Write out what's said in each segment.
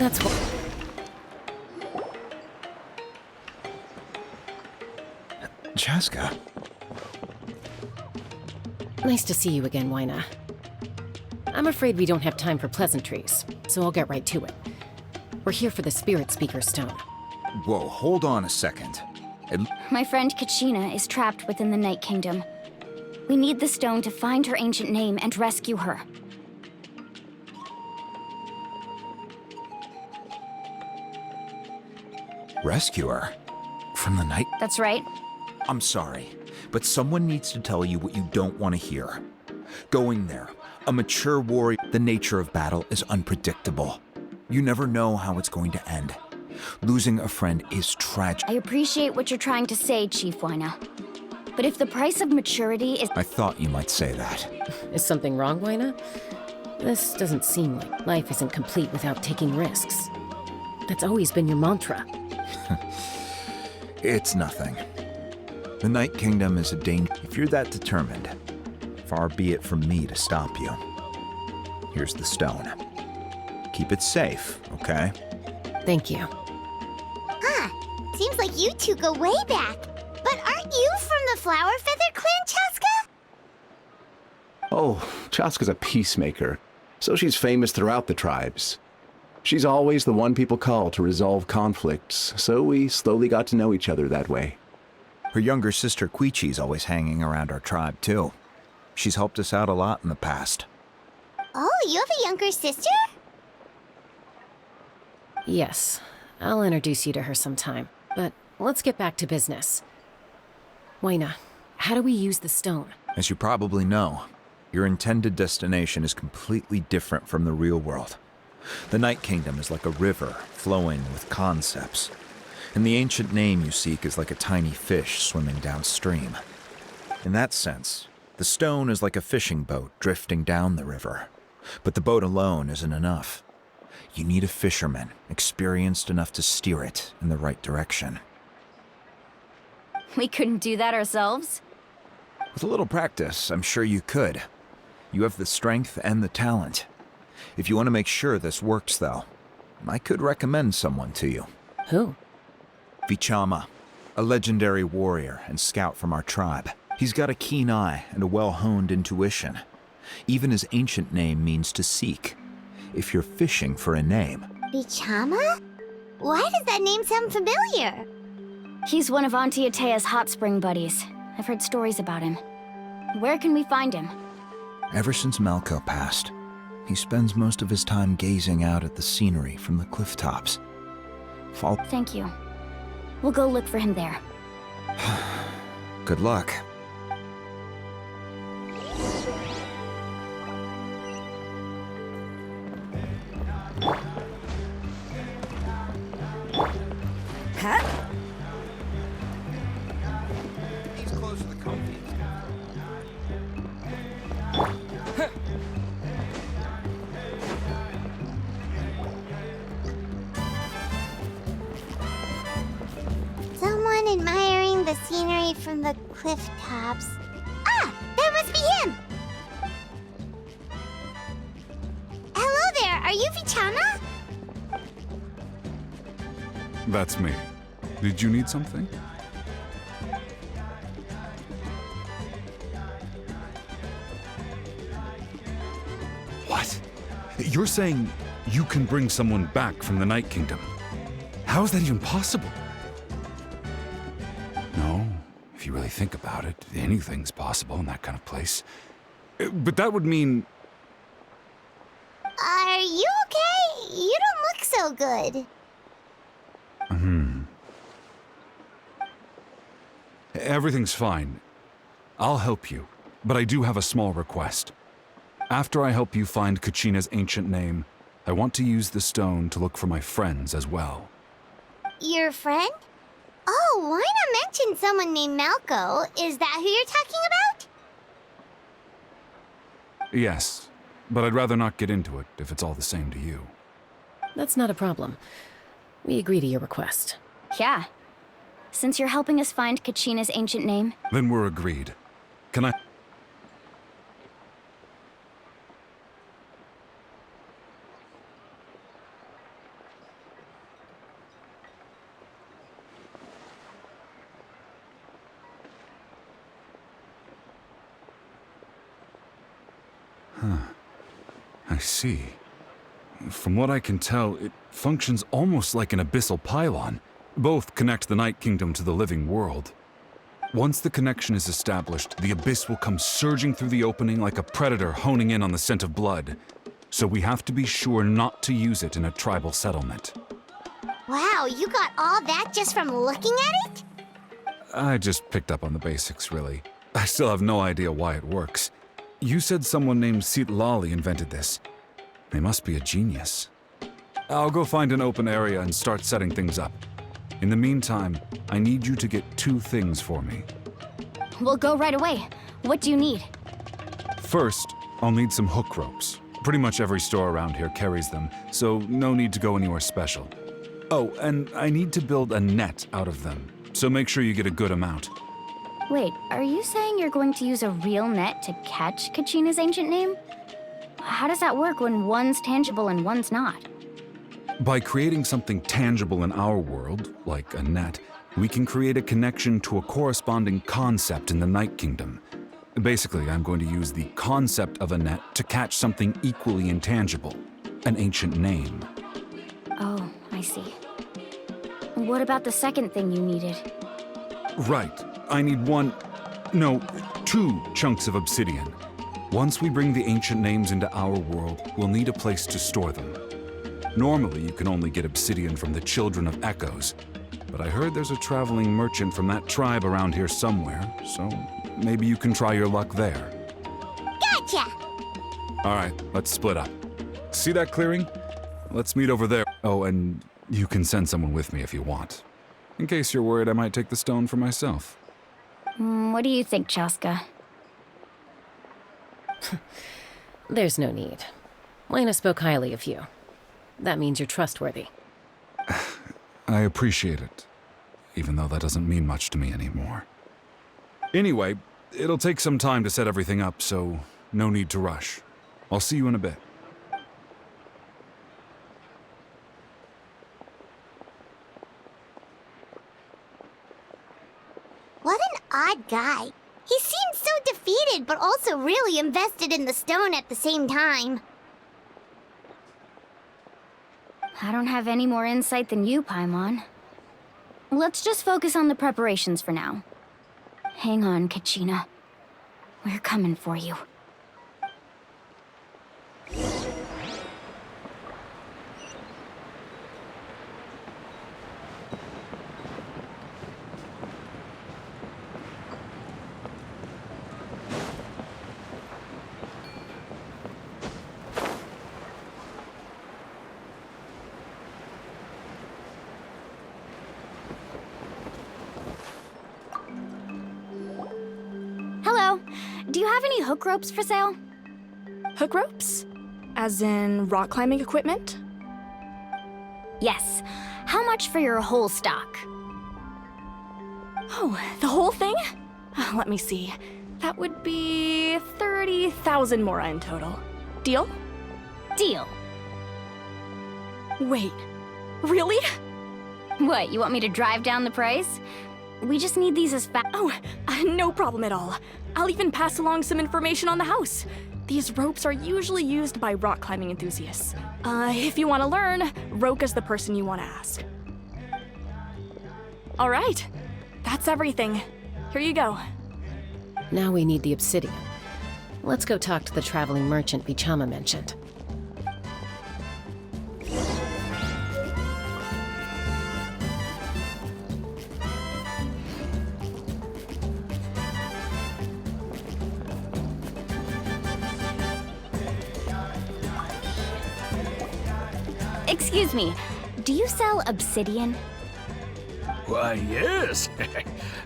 That's what... Chaska. Nice to see you again, Wyna. I'm afraid we don't have time for pleasantries, so I'll get right to it. We're here for the Spirit Speaker Stone. Whoa, hold on a second. My friend Kachina is trapped within the Night Kingdom. We need the stone to find her ancient name and rescue her. Rescue her? From the night? That's right. I'm sorry, but someone needs to tell you what you don't want to hear. Going there, a mature warrior, the nature of battle is unpredictable. You never know how it's going to end. Losing a friend is tragic. I appreciate what you're trying to say, Chief Wyna. But if the price of maturity is— I thought you might say that. Is something wrong, Wyna? This doesn't seem like life isn't complete without taking risks. That's always been your mantra. It's nothing. The Night Kingdom is a danger. If you're that determined, far be it from me to stop you. Here's the stone. Keep it safe, okay? Thank you. Huh. Seems like you two go way back. But aren't you from the Flower Feather Clan, Chaska? Oh, Chaska's a peacemaker, so she's famous throughout the tribes. She's always the one people call to resolve conflicts, so we slowly got to know each other that way. Her younger sister Quichi's always hanging around our tribe, too. She's helped us out a lot in the past. Oh, you have a younger sister? Yes, I'll introduce you to her sometime. But let's get back to business. Wyna, how do we use the stone? As you probably know, your intended destination is completely different from the real world. The Night Kingdom is like a river flowing with concepts, and the ancient name you seek is like a tiny fish swimming downstream. In that sense, the stone is like a fishing boat drifting down the river, but the boat alone isn't enough. You need a fisherman experienced enough to steer it in the right direction. We couldn't do that ourselves? With a little practice, I'm sure you could. You have the strength and the talent. If you want to make sure this works, though, I could recommend someone to you. Who? Vichama, a legendary warrior and scout from our tribe. He's got a keen eye and a well-honed intuition. Even his ancient name means to seek. If you're fishing for a name. Bichama? Why does that name sound familiar? He's one of Auntie Atea's hot spring buddies. I've heard stories about him. Where can we find him? Ever since Malko passed, he spends most of his time gazing out at the scenery from the cliff tops. Thank you. We'll go look for him there. Good luck. Huh? He's close to the comfy. Someone admiring the scenery from the cliff tops. Ah! That must be him! Hello there, are you Vichama? That's me. Did you need something? What? You're saying you can bring someone back from the Night Kingdom? How is that even possible? No, if you really think about it, anything's possible in that kind of place. But that would mean... Are you okay? You don't look so good. Everything's fine. I'll help you, but I do have a small request. After I help you find Kachina's ancient name, I want to use the stone to look for my friends as well. Your friend? Oh, why not mention someone named Malko? Is that who you're talking about? Yes, but I'd rather not get into it if it's all the same to you. That's not a problem. We agree to your request. Yeah. Since you're helping us find Kachina's ancient name, Then we're agreed. Can I... I see. From what I can tell, it functions almost like an abyssal pylon. Both connect the Night Kingdom to the living world. Once the connection is established, the abyss will come surging through the opening like a predator honing in on the scent of blood. So we have to be sure not to use it in a tribal settlement. Wow, you got all that just from looking at it? I just picked up on the basics, really. I still have no idea why it works. You said someone named Lali invented this. They must be a genius. I'll go find an open area and start setting things up. In the meantime, I need you to get 2 things for me. We'll go right away. What do you need? First, I'll need some hook ropes. Pretty much every store around here carries them, so no need to go anywhere special. Oh, and I need to build a net out of them, so make sure you get a good amount. Wait, are you saying you're going to use a real net to catch Kachina's ancient name? How does that work when one's tangible and one's not? By creating something tangible in our world, like a net, we can create a connection to a corresponding concept in the Night Kingdom. Basically, I'm going to use the concept of a net to catch something equally intangible, an ancient name. Oh, I see. What about the second thing you needed? Right. I need 2 chunks of obsidian. Once we bring the ancient names into our world, we'll need a place to store them. Normally, you can only get obsidian from the Children of Echoes, but I heard there's a traveling merchant from that tribe around here somewhere, so maybe you can try your luck there. Gotcha! All right, let's split up. See that clearing? Let's meet over there. Oh, and you can send someone with me if you want. In case you're worried I might take the stone for myself. What do you think, Chaska? There's no need. Lena spoke highly of you. That means you're trustworthy. I appreciate it, even though that doesn't mean much to me anymore. Anyway, it'll take some time to set everything up, so no need to rush. I'll see you in a bit. What an odd guy. He seems so defeated, but also really invested in the stone at the same time. I don't have any more insight than you, Paimon. Let's just focus on the preparations for now. Hang on, Kachina. We're coming for you. Hello. Do you have any hook ropes for sale? Hook ropes? As in rock climbing equipment? Yes. How much for your whole stock? Oh, the whole thing? Let me see. That would be 30,000 mora in total. Deal? Deal. Wait, really? What, you want me to drive down the price? We just need these as fast. Oh, no problem at all. I'll even pass along some information on the house. These ropes are usually used by rock climbing enthusiasts. If you want to learn, Roka's the person you want to ask. All right, that's everything. Here you go. Now we need the obsidian. Let's go talk to the traveling merchant Bichama mentioned. Excuse me, do you sell obsidian? Why, yes.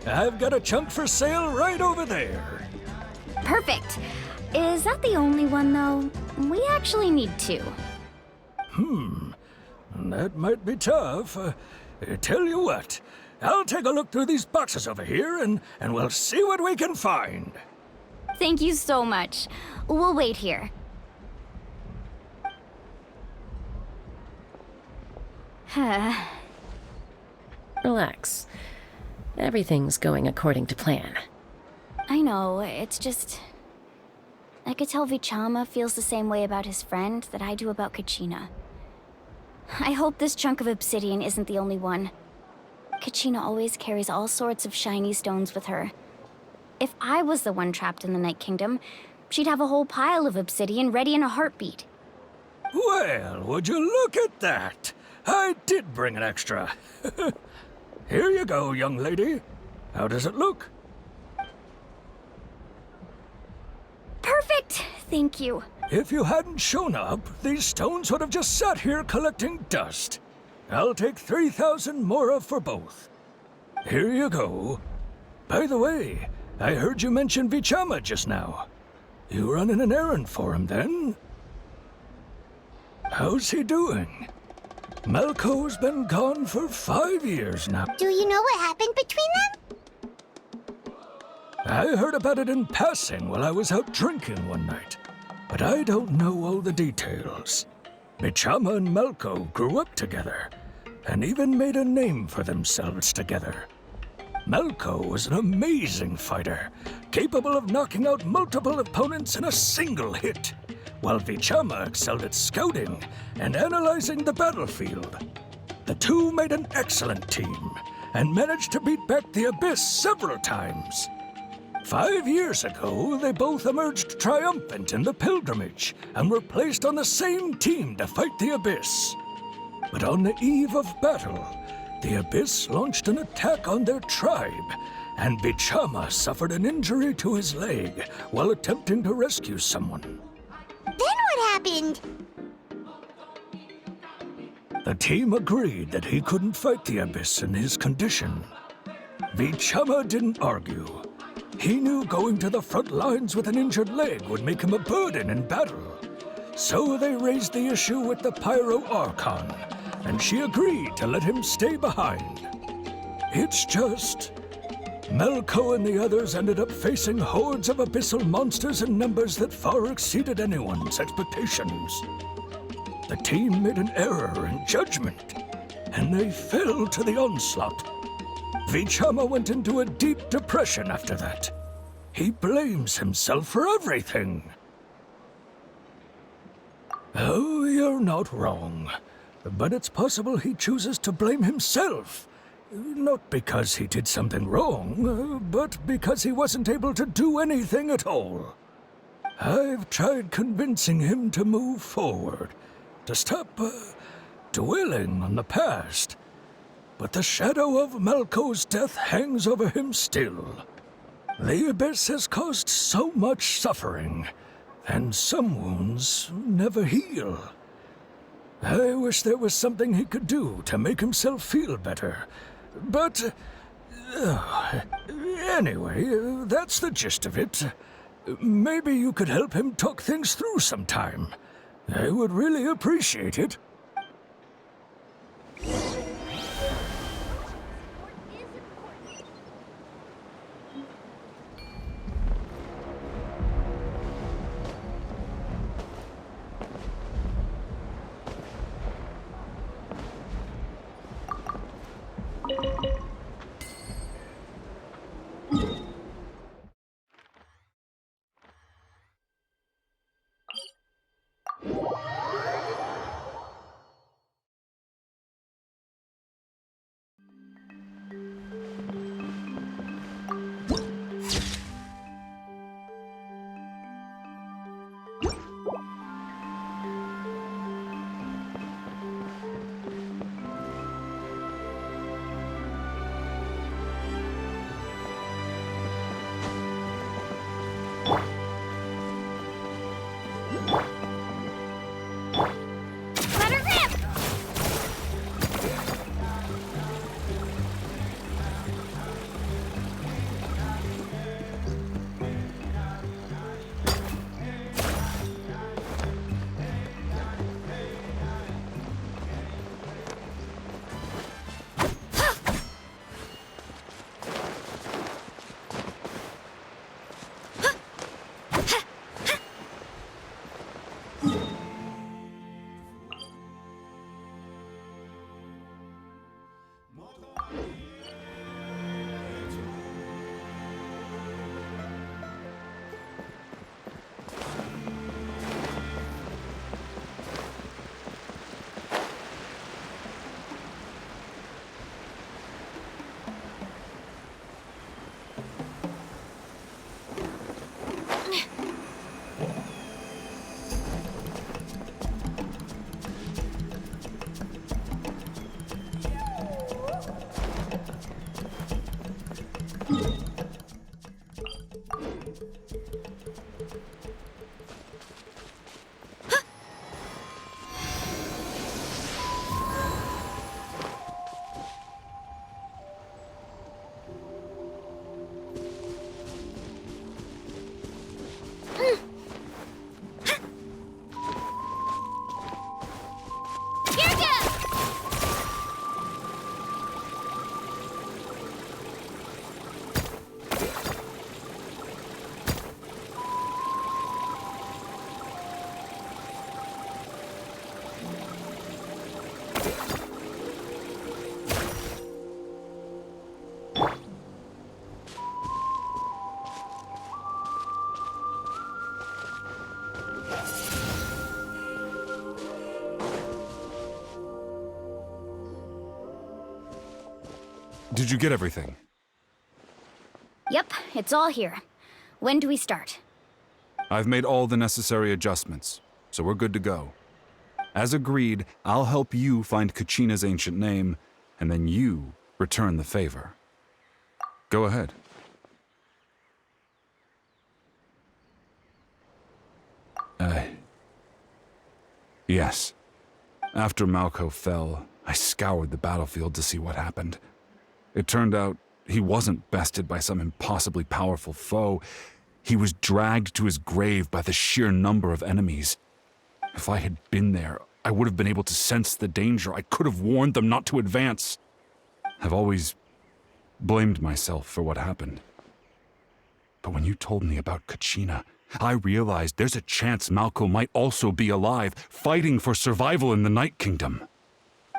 I've got a chunk for sale right over there. Perfect. Is that the only one, though? We actually need 2. That might be tough. Tell you what, I'll take a look through these boxes over here and we'll see what we can find. Thank you so much. We'll wait here. Relax. Everything's going according to plan. I know, it's just... I could tell Vichama feels the same way about his friend that I do about Kachina. I hope this chunk of obsidian isn't the only one. Kachina always carries all sorts of shiny stones with her. If I was the one trapped in the Night Kingdom, she'd have a whole pile of obsidian ready in a heartbeat. Well, would you look at that? I did bring an extra. Here you go, young lady. How does it look? Perfect! Thank you. If you hadn't shown up, these stones would have just sat here collecting dust. I'll take 3,000 mora for both. Here you go. By the way, I heard you mention Vichama just now. You running an errand for him, then? How's he doing? Malco's been gone for 5 years now. Do you know what happened between them? I heard about it in passing while I was out drinking one night, but I don't know all the details. Vichama and Malco grew up together, and even made a name for themselves together. Malco was an amazing fighter, capable of knocking out multiple opponents in a single hit, while Vichama excelled at scouting and analyzing the battlefield. The two made an excellent team, and managed to beat back the Abyss several times. 5 years ago, they both emerged triumphant in the pilgrimage, and were placed on the same team to fight the Abyss. But on the eve of battle, the Abyss launched an attack on their tribe, and Vichama suffered an injury to his leg while attempting to rescue someone. Then what happened? The team agreed that he couldn't fight the Abyss in his condition. Vichama didn't argue. He knew going to the front lines with an injured leg would make him a burden in battle. So they raised the issue with the Pyro Archon, and she agreed to let him stay behind. It's just, Malco and the others ended up facing hordes of abyssal monsters in numbers that far exceeded anyone's expectations. The team made an error in judgment, and they fell to the onslaught. Vichama went into a deep depression after that. He blames himself for everything. Oh, you're not wrong. But it's possible he chooses to blame himself. Not because he did something wrong, but because he wasn't able to do anything at all. I've tried convincing him to move forward, to stop dwelling on the past. But the shadow of Malco's death hangs over him still. The Abyss has caused so much suffering, and some wounds never heal. I wish there was something he could do to make himself feel better. But, anyway, that's the gist of it. Maybe you could help him talk things through sometime. I would really appreciate it. Did you get everything? Yep, it's all here. When do we start? I've made all the necessary adjustments, so we're good to go. As agreed, I'll help you find Kachina's ancient name, and then you return the favor. Go ahead. Yes. After Malko fell, I scoured the battlefield to see what happened. It turned out he wasn't bested by some impossibly powerful foe. He was dragged to his grave by the sheer number of enemies. If I had been there, I would have been able to sense the danger. I could have warned them not to advance. I've always blamed myself for what happened. But when you told me about Kachina, I realized there's a chance Malko might also be alive, fighting for survival in the Night Kingdom.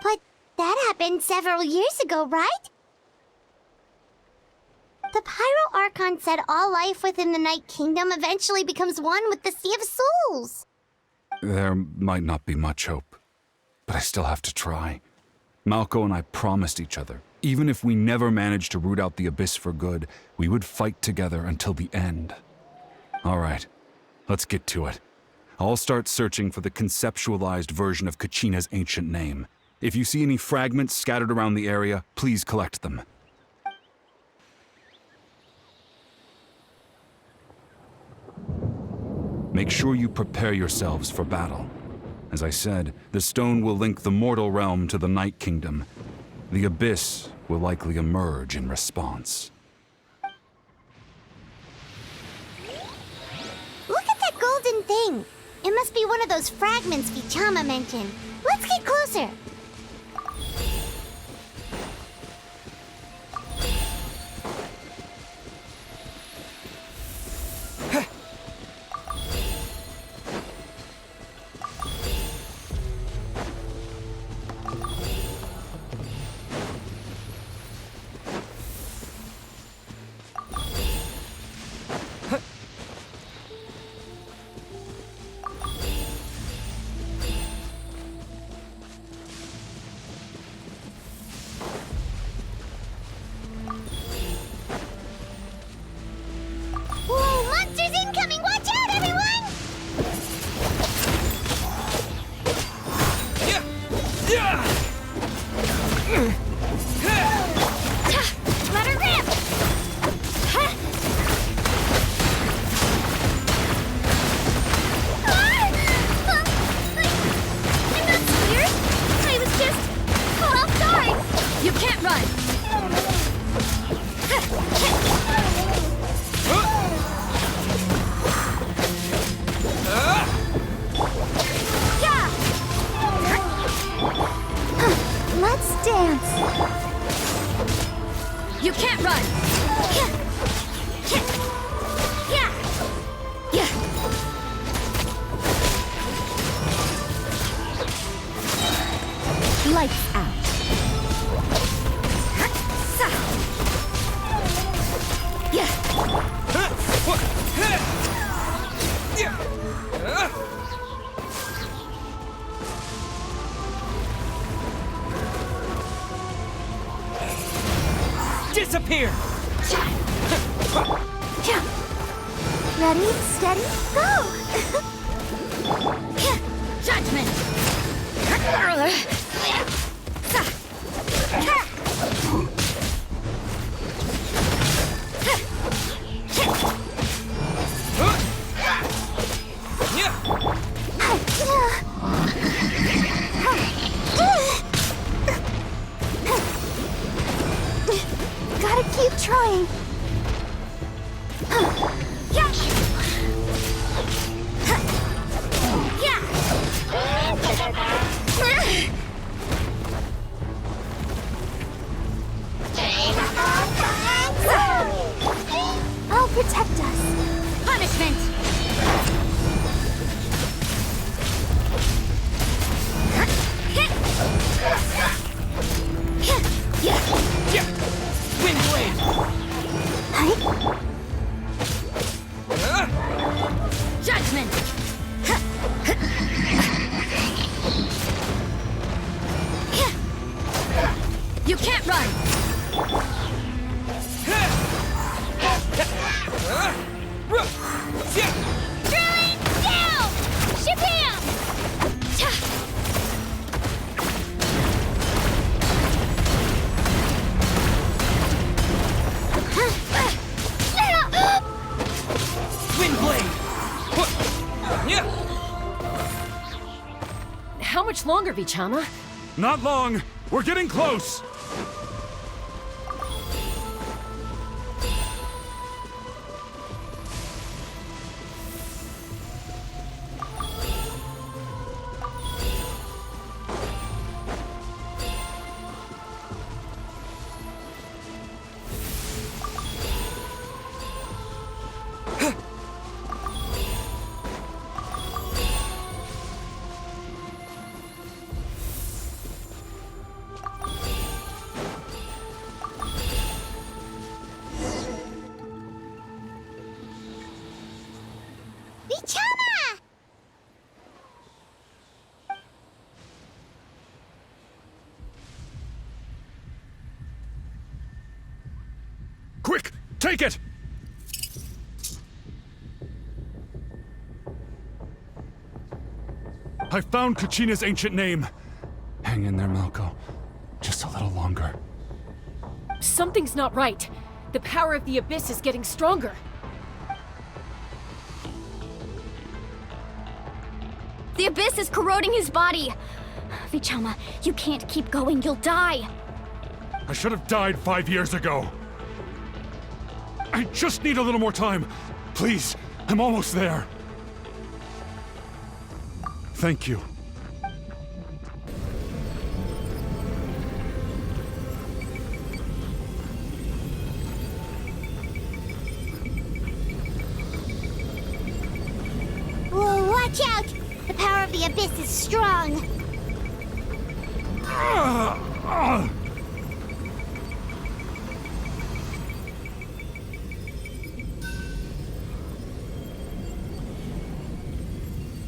But that happened several years ago, right? The Pyro Archon said all life within the Night Kingdom eventually becomes one with the Sea of Souls. There might not be much hope, but I still have to try. Malko and I promised each other, even if we never managed to root out the Abyss for good, we would fight together until the end. All right, let's get to it. I'll start searching for the conceptualized version of Kachina's ancient name. If you see any fragments scattered around the area, please collect them. Make sure you prepare yourselves for battle. As I said, the stone will link the mortal realm to the Night Kingdom. The Abyss will likely emerge in response. Look at that golden thing. It must be one of those fragments Vichama mentioned. Let's get closer. Whoa, monsters incoming! Watch out, everyone! Let her rip! I'm not scared. I was just caught off guard. You can't run! Yeah! Let's dance. You can't run! Lights out. Disappear! Ready, steady, go! Judgment! trying. Yeah. I'll protect us. Punishment. Wind blade! Judgment! You can't run! Drawing down! Shabam! Wind blade! How much longer, Vichama? Not long! We're getting close! Vichama! Quick! Take it! I found Kachina's ancient name. Hang in there, Malco. Just a little longer. Something's not right. The power of the Abyss is getting stronger. The Abyss is corroding his body! Vichama, you can't keep going, you'll die! I should have died 5 years ago. I just need a little more time. Please, I'm almost there. Thank you. Whoa, watch out! The power of the Abyss is strong.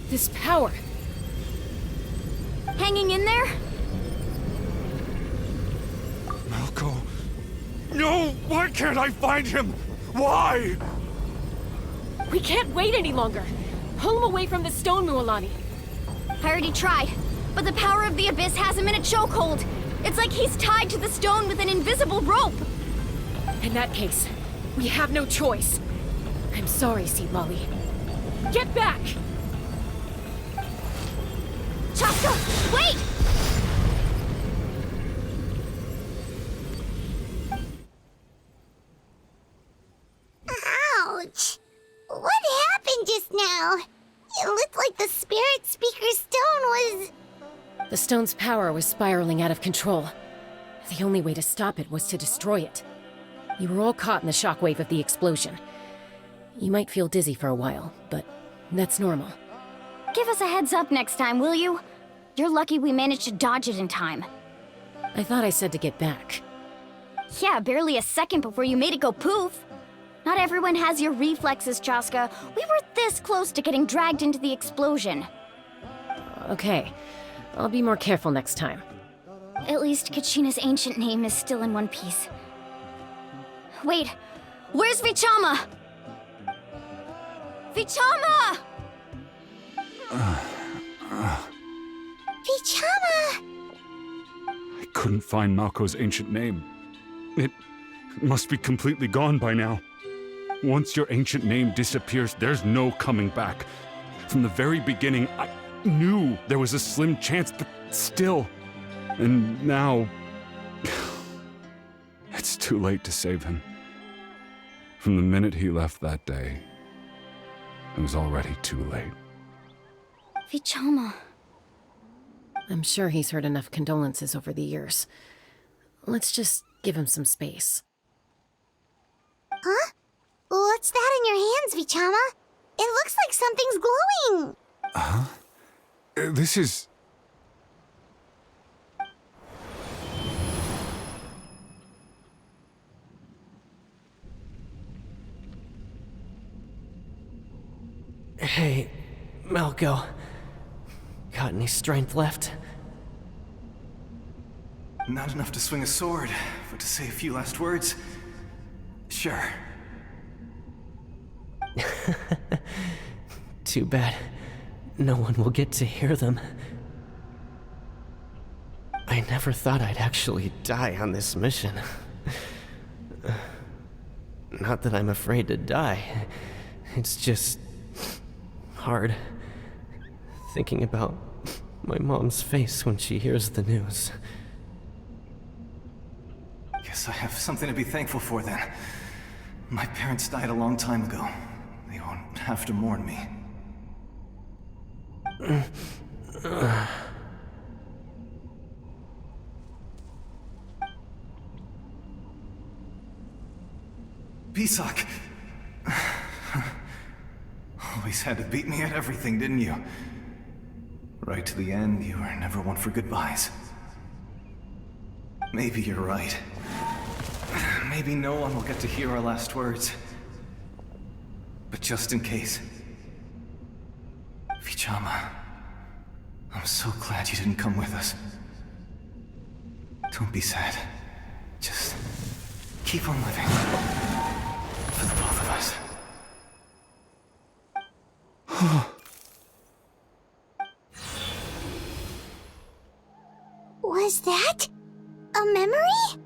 This power. Hanging in there? Malco. No! Why can't I find him? Why? We can't wait any longer. Pull him away from the stone, Mualani. I already tried, but the power of the Abyss has him in a chokehold. It's like he's tied to the stone with an invisible rope. In that case, we have no choice. I'm sorry, Seed Lolly. Get back! Chaska, wait! Ouch! What happened just now? It looked like the Spirit Speaker's stone was... The stone's power was spiraling out of control. The only way to stop it was to destroy it. You were all caught in the shockwave of the explosion. You might feel dizzy for a while, but that's normal. Give us a heads up next time, will you? You're lucky we managed to dodge it in time. I thought I said to get back. Yeah, barely a second before you made it go poof. Not everyone has your reflexes, Chaska. We were this close to getting dragged into the explosion. Okay, I'll be more careful next time. At least Kachina's ancient name is still in one piece. Wait, where's Vichama? Vichama! Vichama! I couldn't find Malco's ancient name. It must be completely gone by now. Once your ancient name disappears, there's no coming back. From the very beginning, I knew there was a slim chance, but still. And now... it's too late to save him. From the minute he left that day, it was already too late. Vichama. I'm sure he's heard enough condolences over the years. Let's just give him some space. Huh? What's that in your hands, Vichama? It looks like something's glowing! Huh? This is... Hey, Malco. Got any strength left? Not enough to swing a sword, but to say a few last words? Sure. Too bad. No one will get to hear them. I never thought I'd actually die on this mission. Not that I'm afraid to die. It's just... hard. Thinking about my mom's face when she hears the news. Guess I have something to be thankful for then. My parents died a long time ago. They won't have to mourn me. Pisak! Always had to beat me at everything, didn't you? Right to the end, you were never one for goodbyes. Maybe you're right. Maybe no one will get to hear our last words. But just in case... Vichama, I'm so glad you didn't come with us. Don't be sad. Just keep on living. For the both of us. Was that a memory?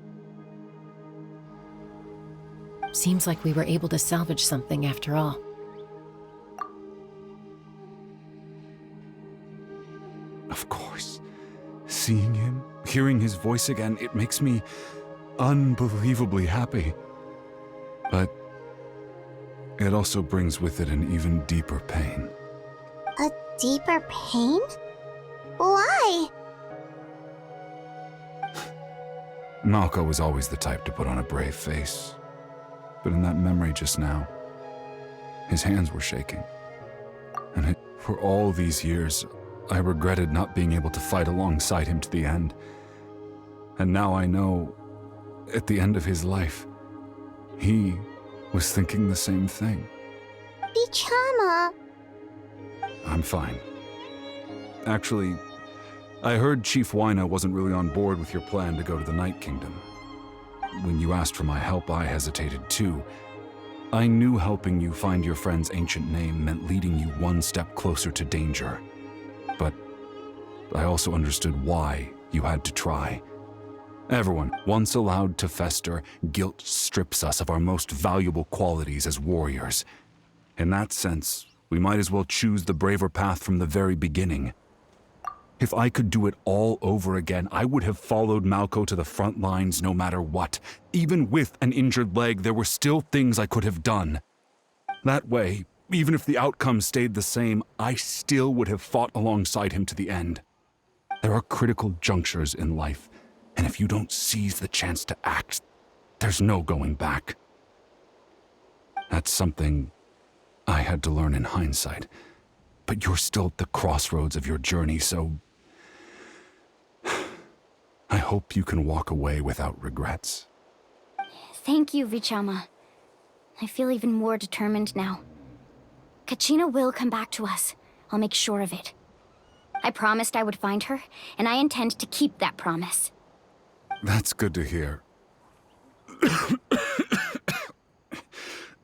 Seems like we were able to salvage something after all. Of course. Seeing him, hearing his voice again, it makes me unbelievably happy. But it also brings with it an even deeper pain. A deeper pain? Why? Malco was always the type to put on a brave face. But in that memory just now, his hands were shaking. And for all these years, I regretted not being able to fight alongside him to the end. And now I know, at the end of his life, he was thinking the same thing. Vichama. I'm fine. Actually, I heard Chief Wyna wasn't really on board with your plan to go to the Night Kingdom. When you asked for my help, I hesitated too. I knew helping you find your friend's ancient name meant leading you one step closer to danger. But I also understood why you had to try. Everyone, once allowed to fester, guilt strips us of our most valuable qualities as warriors. In that sense, we might as well choose the braver path from the very beginning. If I could do it all over again, I would have followed Malco to the front lines no matter what. Even with an injured leg, there were still things I could have done. That way, even if the outcome stayed the same, I still would have fought alongside him to the end. There are critical junctures in life, and if you don't seize the chance to act, there's no going back. That's something I had to learn in hindsight, but you're still at the crossroads of your journey, so I hope you can walk away without regrets. Thank you, Vichama. I feel even more determined now. Kachina will come back to us. I'll make sure of it. I promised I would find her, and I intend to keep that promise. That's good to hear.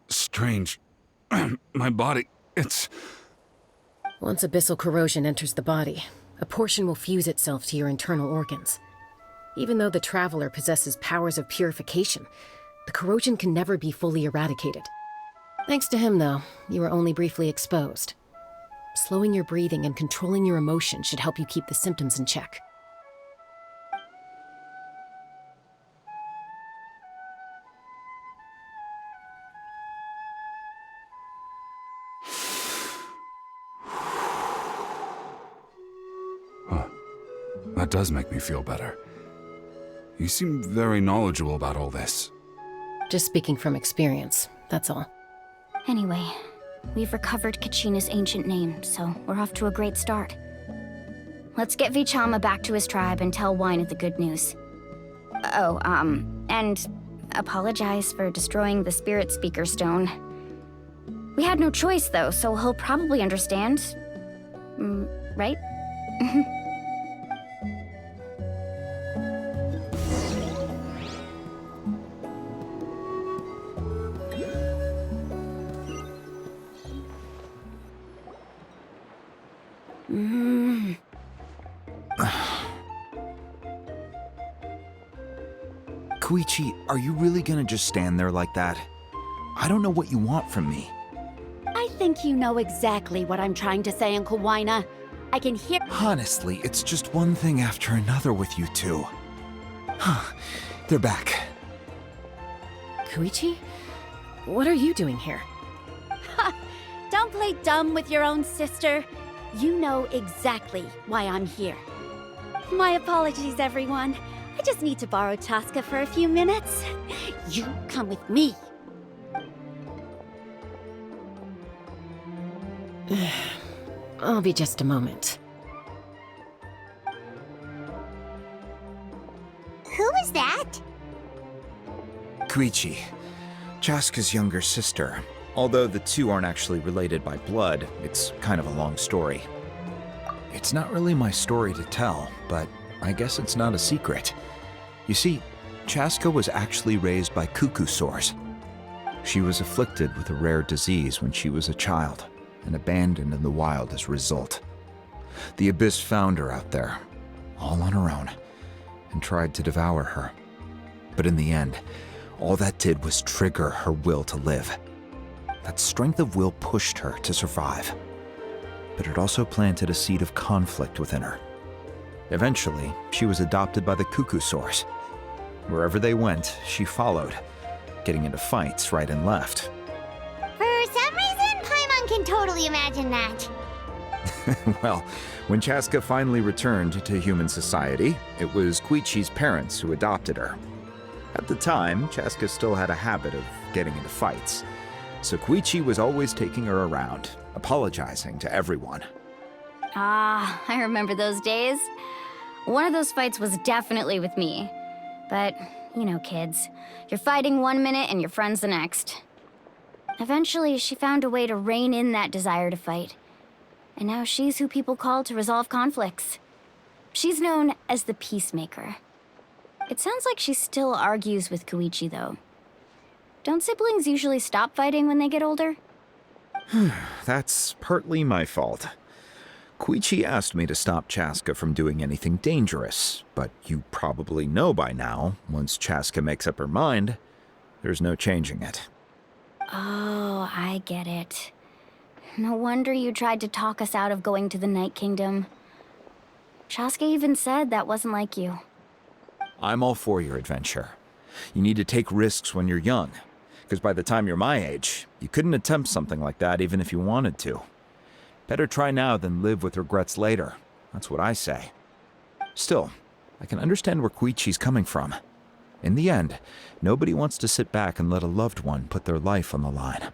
Strange. My body, it's... Once abyssal corrosion enters the body, a portion will fuse itself to your internal organs. Even though the Traveler possesses powers of purification, the corrosion can never be fully eradicated. Thanks to him, though, you were only briefly exposed. Slowing your breathing and controlling your emotions should help you keep the symptoms in check. That does make me feel better. You seem very knowledgeable about all this. Just speaking from experience, that's all. Anyway, we've recovered Kachina's ancient name, so we're off to a great start. Let's get Vichama back to his tribe and tell Wyneth the good news. Oh, and apologize for destroying the Spirit Speaker Stone. We had no choice, though, so he'll probably understand. Right? Koichi, are you really gonna just stand there like that? I don't know what you want from me. I think you know exactly what I'm trying to say, Uncle Wyna. I can hear— Honestly, it's just one thing after another with you two. They're back. Koichi? What are you doing here? Don't play dumb with your own sister. You know exactly why I'm here. My apologies, everyone. I just need to borrow Chaska for a few minutes. You come with me. I'll be just a moment. Who was that? Koichi, Chaska's younger sister. Although the two aren't actually related by blood, it's kind of a long story. It's not really my story to tell, but I guess it's not a secret. You see, Chaska was actually raised by cuckoo sores. She was afflicted with a rare disease when she was a child, and abandoned in the wild as a result. The Abyss found her out there, all on her own, and tried to devour her. But in the end, all that did was trigger her will to live. That strength of will pushed her to survive, but it also planted a seed of conflict within her. Eventually, she was adopted by the cuckoo sores. Wherever they went, she followed, getting into fights right and left. For some reason, Paimon can totally imagine that. Well, when Chaska finally returned to human society, it was Koichi's parents who adopted her. At the time, Chaska still had a habit of getting into fights, so Koichi was always taking her around, apologizing to everyone. Ah, I remember those days. One of those fights was definitely with me. But, you know, kids. You're fighting one minute and your friend's the next. Eventually, she found a way to rein in that desire to fight. And now she's who people call to resolve conflicts. She's known as the Peacemaker. It sounds like she still argues with Koichi, though. Don't siblings usually stop fighting when they get older? That's partly my fault. Koichi asked me to stop Chaska from doing anything dangerous, but you probably know by now, once Chaska makes up her mind, there's no changing it. Oh, I get it. No wonder you tried to talk us out of going to the Night Kingdom. Chaska even said that wasn't like you. I'm all for your adventure. You need to take risks when you're young, because by the time you're my age, you couldn't attempt something like that even if you wanted to. Better try now than live with regrets later. That's what I say. Still, I can understand where Koichi's coming from. In the end, nobody wants to sit back and let a loved one put their life on the line.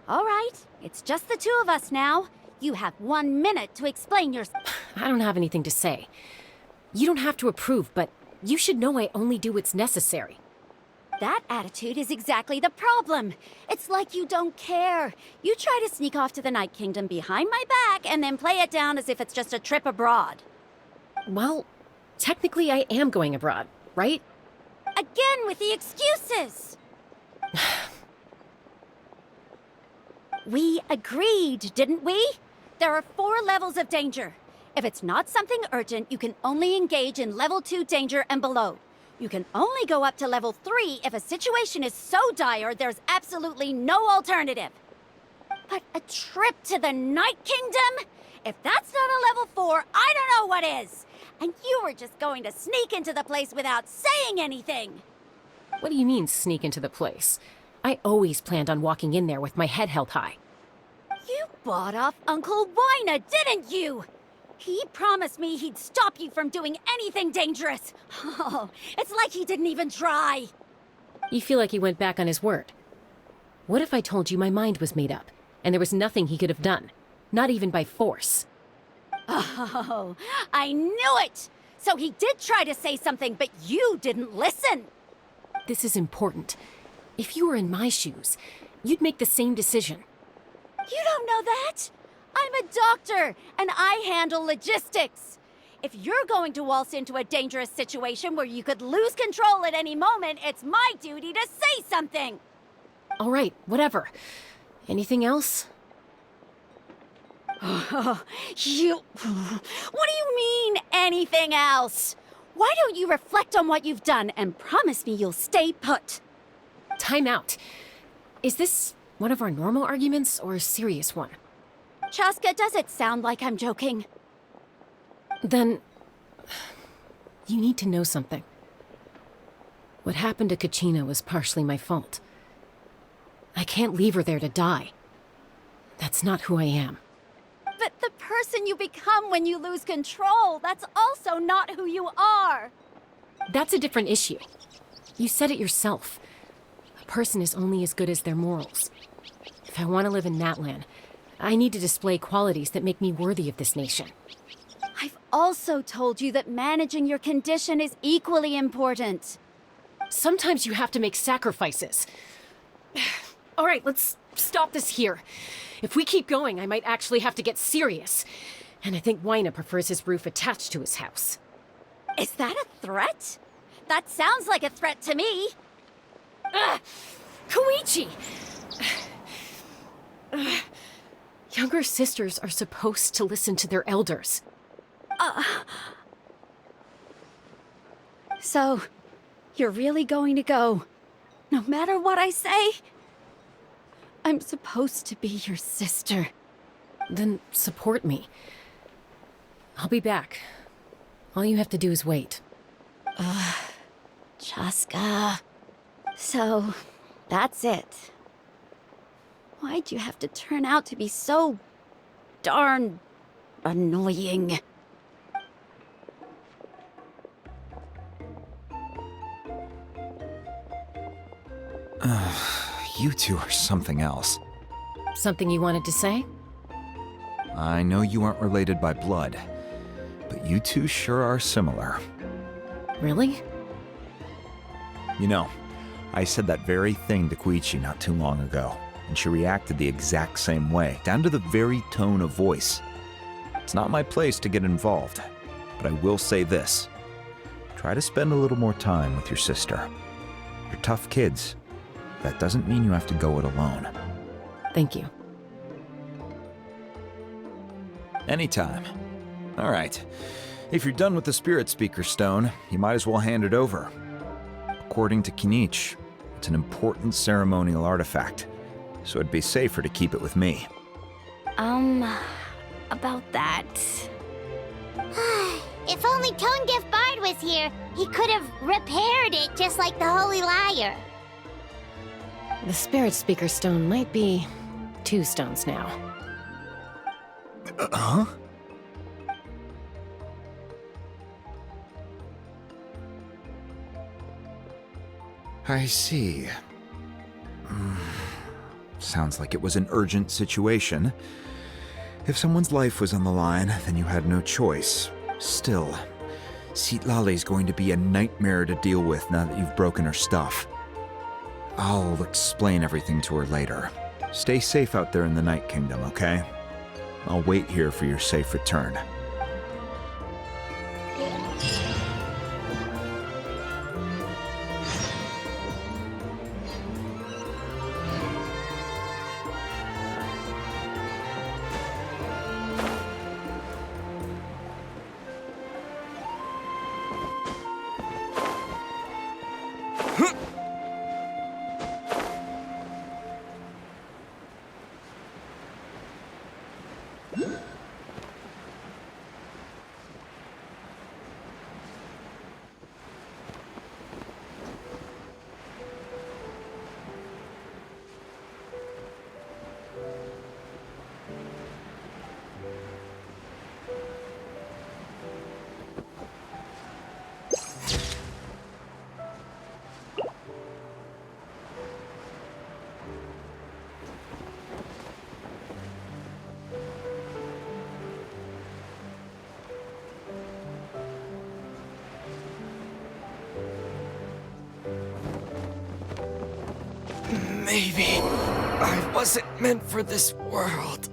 All right, it's just the two of us now. You have 1 minute to explain yourself. I don't have anything to say. You don't have to approve, but you should know I only do what's necessary. That attitude is exactly the problem. It's like you don't care. You try to sneak off to the Night Kingdom behind my back and then play it down as if it's just a trip abroad. Well, technically I am going abroad, right? Again with the excuses! We agreed, didn't we? There are 4 levels of danger. If it's not something urgent, you can only engage in level 2 danger and below. You can only go up to level 3 if a situation is so dire there's absolutely no alternative. But a trip to the Night Kingdom? If that's not a level 4, I don't know what is. And you were just going to sneak into the place without saying anything. What do you mean, sneak into the place? I always planned on walking in there with my head held high. You bought off Uncle Wina, didn't you? He promised me he'd stop you from doing anything dangerous. Oh, it's like he didn't even try. You feel like he went back on his word. What if I told you my mind was made up, and there was nothing he could have done? Not even by force. Oh, I knew it! So he did try to say something, but you didn't listen. This is important. If you were in my shoes, you'd make the same decision. You don't know that? I'm a doctor, and I handle logistics. If you're going to waltz into a dangerous situation where you could lose control at any moment, it's my duty to say something. All right, whatever. Anything else? What do you mean, anything else? Why don't you reflect on what you've done and promise me you'll stay put? Time out. Is this one of our normal arguments or a serious one? Chaska, does it sound like I'm joking? Then, you need to know something. What happened to Kachina was partially my fault. I can't leave her there to die. That's not who I am. But the person you become when you lose control, that's also not who you are. That's a different issue. You said it yourself. A person is only as good as their morals. If I want to live in Natlan, I need to display qualities that make me worthy of this nation. I've also told you that managing your condition is equally important. Sometimes you have to make sacrifices. All right, let's stop this here. If we keep going, I might actually have to get serious. And I think Wina prefers his roof attached to his house. Is that a threat? That sounds like a threat to me. Koichi! Younger sisters are supposed to listen to their elders. So, you're really going to go, no matter what I say? I'm supposed to be your sister. Then support me. I'll be back. All you have to do is wait. Chaska. So, that's it. Why'd you have to turn out to be so darn annoying? You two are something else. Something you wanted to say? I know you aren't related by blood, but you two sure are similar. Really? You know, I said that very thing to Koichi not too long ago, and she reacted the exact same way, down to the very tone of voice. It's not my place to get involved, but I will say this. Try to spend a little more time with your sister. You're tough kids. That doesn't mean you have to go it alone. Thank you. Anytime. All right. If you're done with the Spirit Speaker Stone, you might as well hand it over. According to Kinich, it's an important ceremonial artifact, so it'd be safer to keep it with me. About that. If only Tone-Deaf Bard was here, he could have repaired it just like the Holy Liar. The Spirit Speaker Stone might be 2 stones now. Huh? I see. Sounds like it was an urgent situation. If someone's life was on the line, then you had no choice. Still, Citlali's going to be a nightmare to deal with now that you've broken her stuff. I'll explain everything to her later. Stay safe out there in the Night Kingdom, okay? I'll wait here for your safe return. Maybe I wasn't meant for this world.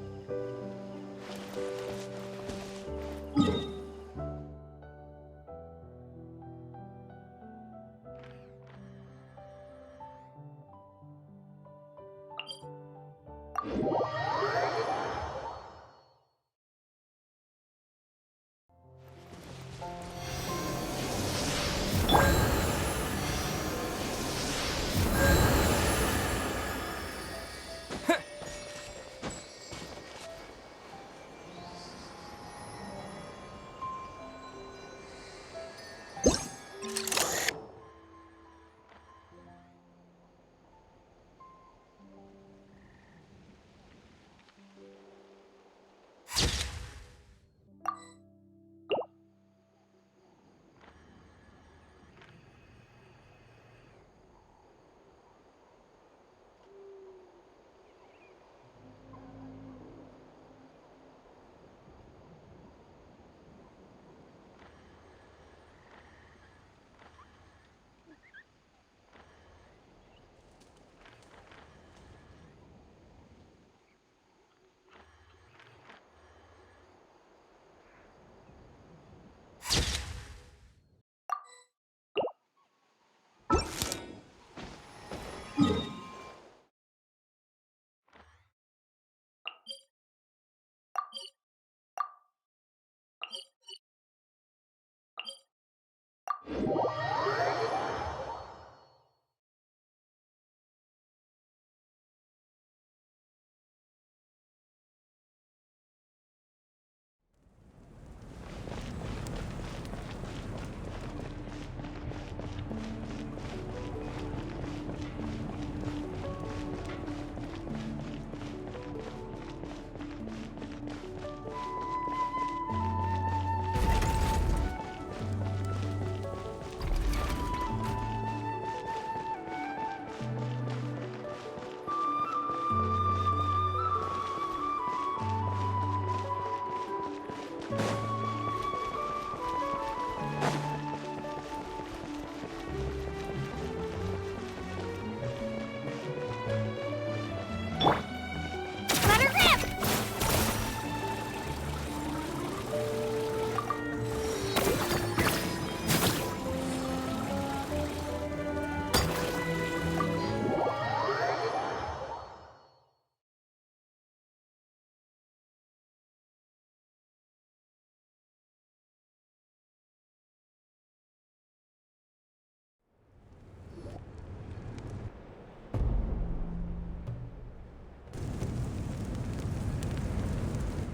Let her rip!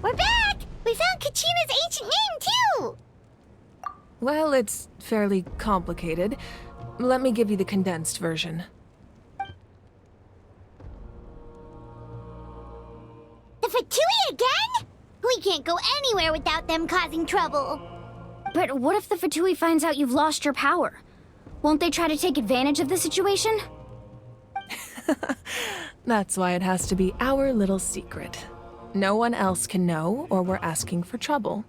We're back! We found Kachina's ancient name, too! Well, it's fairly complicated. Let me give you the condensed version. The Fatui again? We can't go anywhere without them causing trouble. But what if the Fatui finds out you've lost your power? Won't they try to take advantage of the situation? That's why it has to be our little secret. No one else can know, or we're asking for trouble.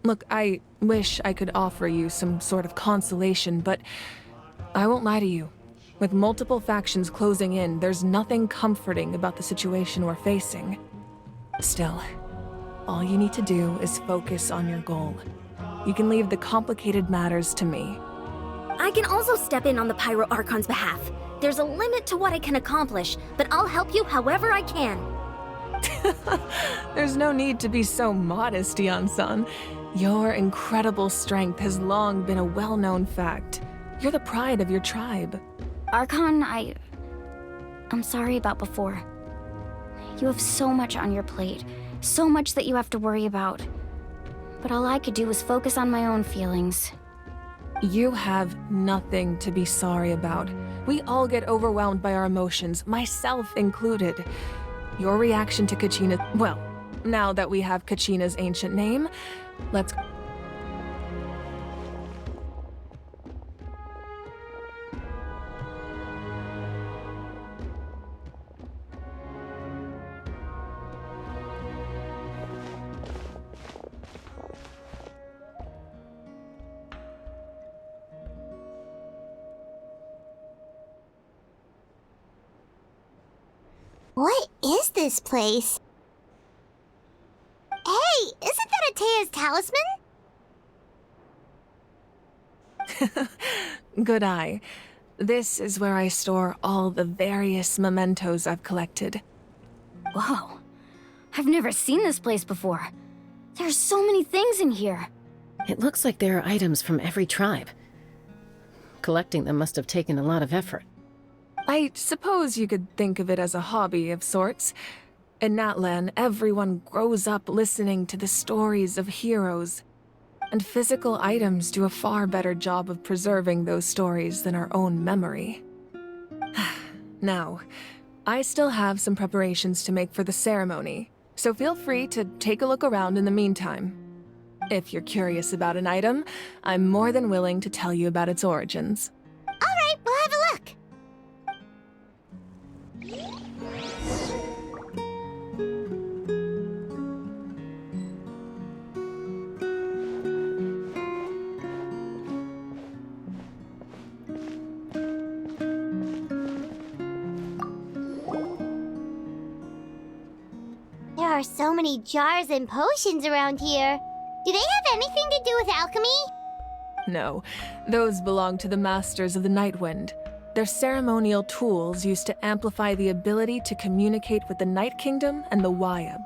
Look, I wish I could offer you some sort of consolation, but I won't lie to you. With multiple factions closing in, there's nothing comforting about the situation we're facing. Still, all you need to do is focus on your goal. You can leave the complicated matters to me. I can also step in on the Pyro Archon's behalf. There's a limit to what I can accomplish, but I'll help you however I can. There's no need to be so modest, Yan-san. Your incredible strength has long been a well-known fact. You're the pride of your tribe. Archon, I'm sorry about before. You have so much on your plate, so much that you have to worry about. But all I could do was focus on my own feelings. You have nothing to be sorry about. We all get overwhelmed by our emotions, myself included. Your reaction to Kachina... Well, now that we have Kachina's ancient name, let's... is this place? Hey, isn't that Atea's talisman? Good eye. This is where I store all the various mementos I've collected. Whoa. I've never seen this place before. There's so many things in here. It looks like there are items from every tribe. Collecting them must have taken a lot of effort. I suppose you could think of it as a hobby of sorts. In Natlan, everyone grows up listening to the stories of heroes. And physical items do a far better job of preserving those stories than our own memory. Now, I still have some preparations to make for the ceremony, so feel free to take a look around in the meantime. If you're curious about an item, I'm more than willing to tell you about its origins. Alright, we'll have a look. There are so many jars and potions around here. Do they have anything to do with alchemy? No, those belong to the Masters of the Nightwind. They're ceremonial tools used to amplify the ability to communicate with the Night Kingdom and the Wyab.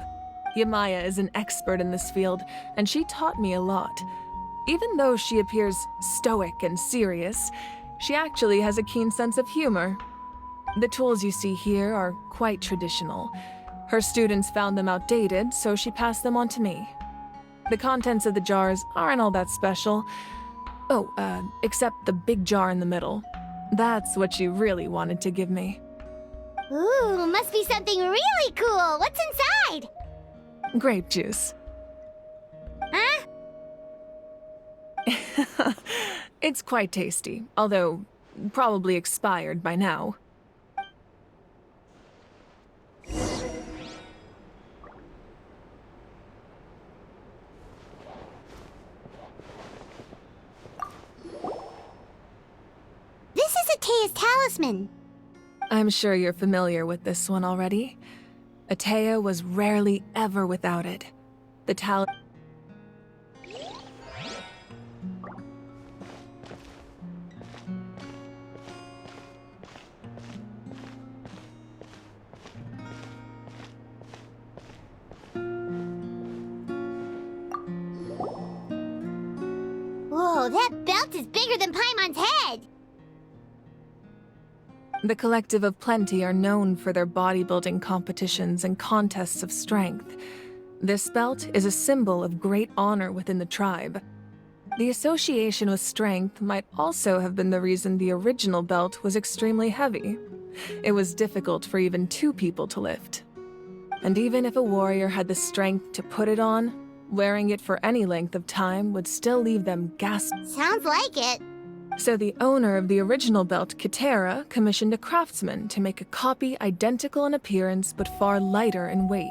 Yamaya is an expert in this field, and she taught me a lot. Even though she appears stoic and serious, she actually has a keen sense of humor. The tools you see here are quite traditional. Her students found them outdated, so she passed them on to me. The contents of the jars aren't all that special. Oh, except the big jar in the middle. That's what she really wanted to give me. Ooh, must be something really cool. What's inside? Grape juice. Huh? It's quite tasty, although probably expired by now. This is Atea's talisman. I'm sure you're familiar with this one already. Atea was rarely ever without it. The Whoa, that belt is bigger than Paimon's head! The Collective of Plenty are known for their bodybuilding competitions and contests of strength. This belt is a symbol of great honor within the tribe. The association with strength might also have been the reason the original belt was extremely heavy. It was difficult for even two people to lift. And even if a warrior had the strength to put it on, wearing it for any length of time would still leave them gasping. Sounds like it. So the owner of the original belt, Kitera, commissioned a craftsman to make a copy identical in appearance but far lighter in weight.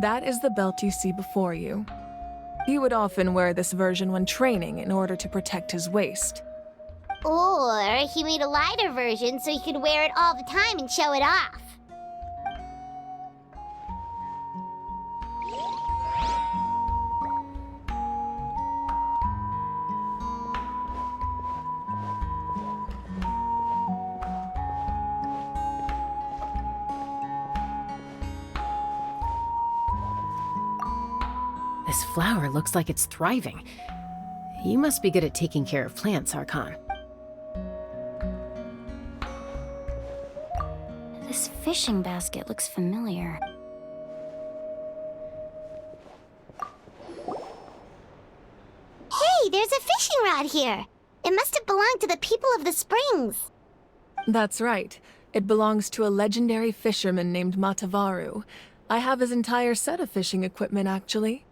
That is the belt you see before you. He would often wear this version when training in order to protect his waist. Or he made a lighter version so he could wear it all the time and show it off. This flower looks like it's thriving. You must be good at taking care of plants, Archon. This fishing basket looks familiar. Hey, there's a fishing rod here. It must have belonged to the people of the springs. That's right. It belongs to a legendary fisherman named Matavaru. I have his entire set of fishing equipment, actually.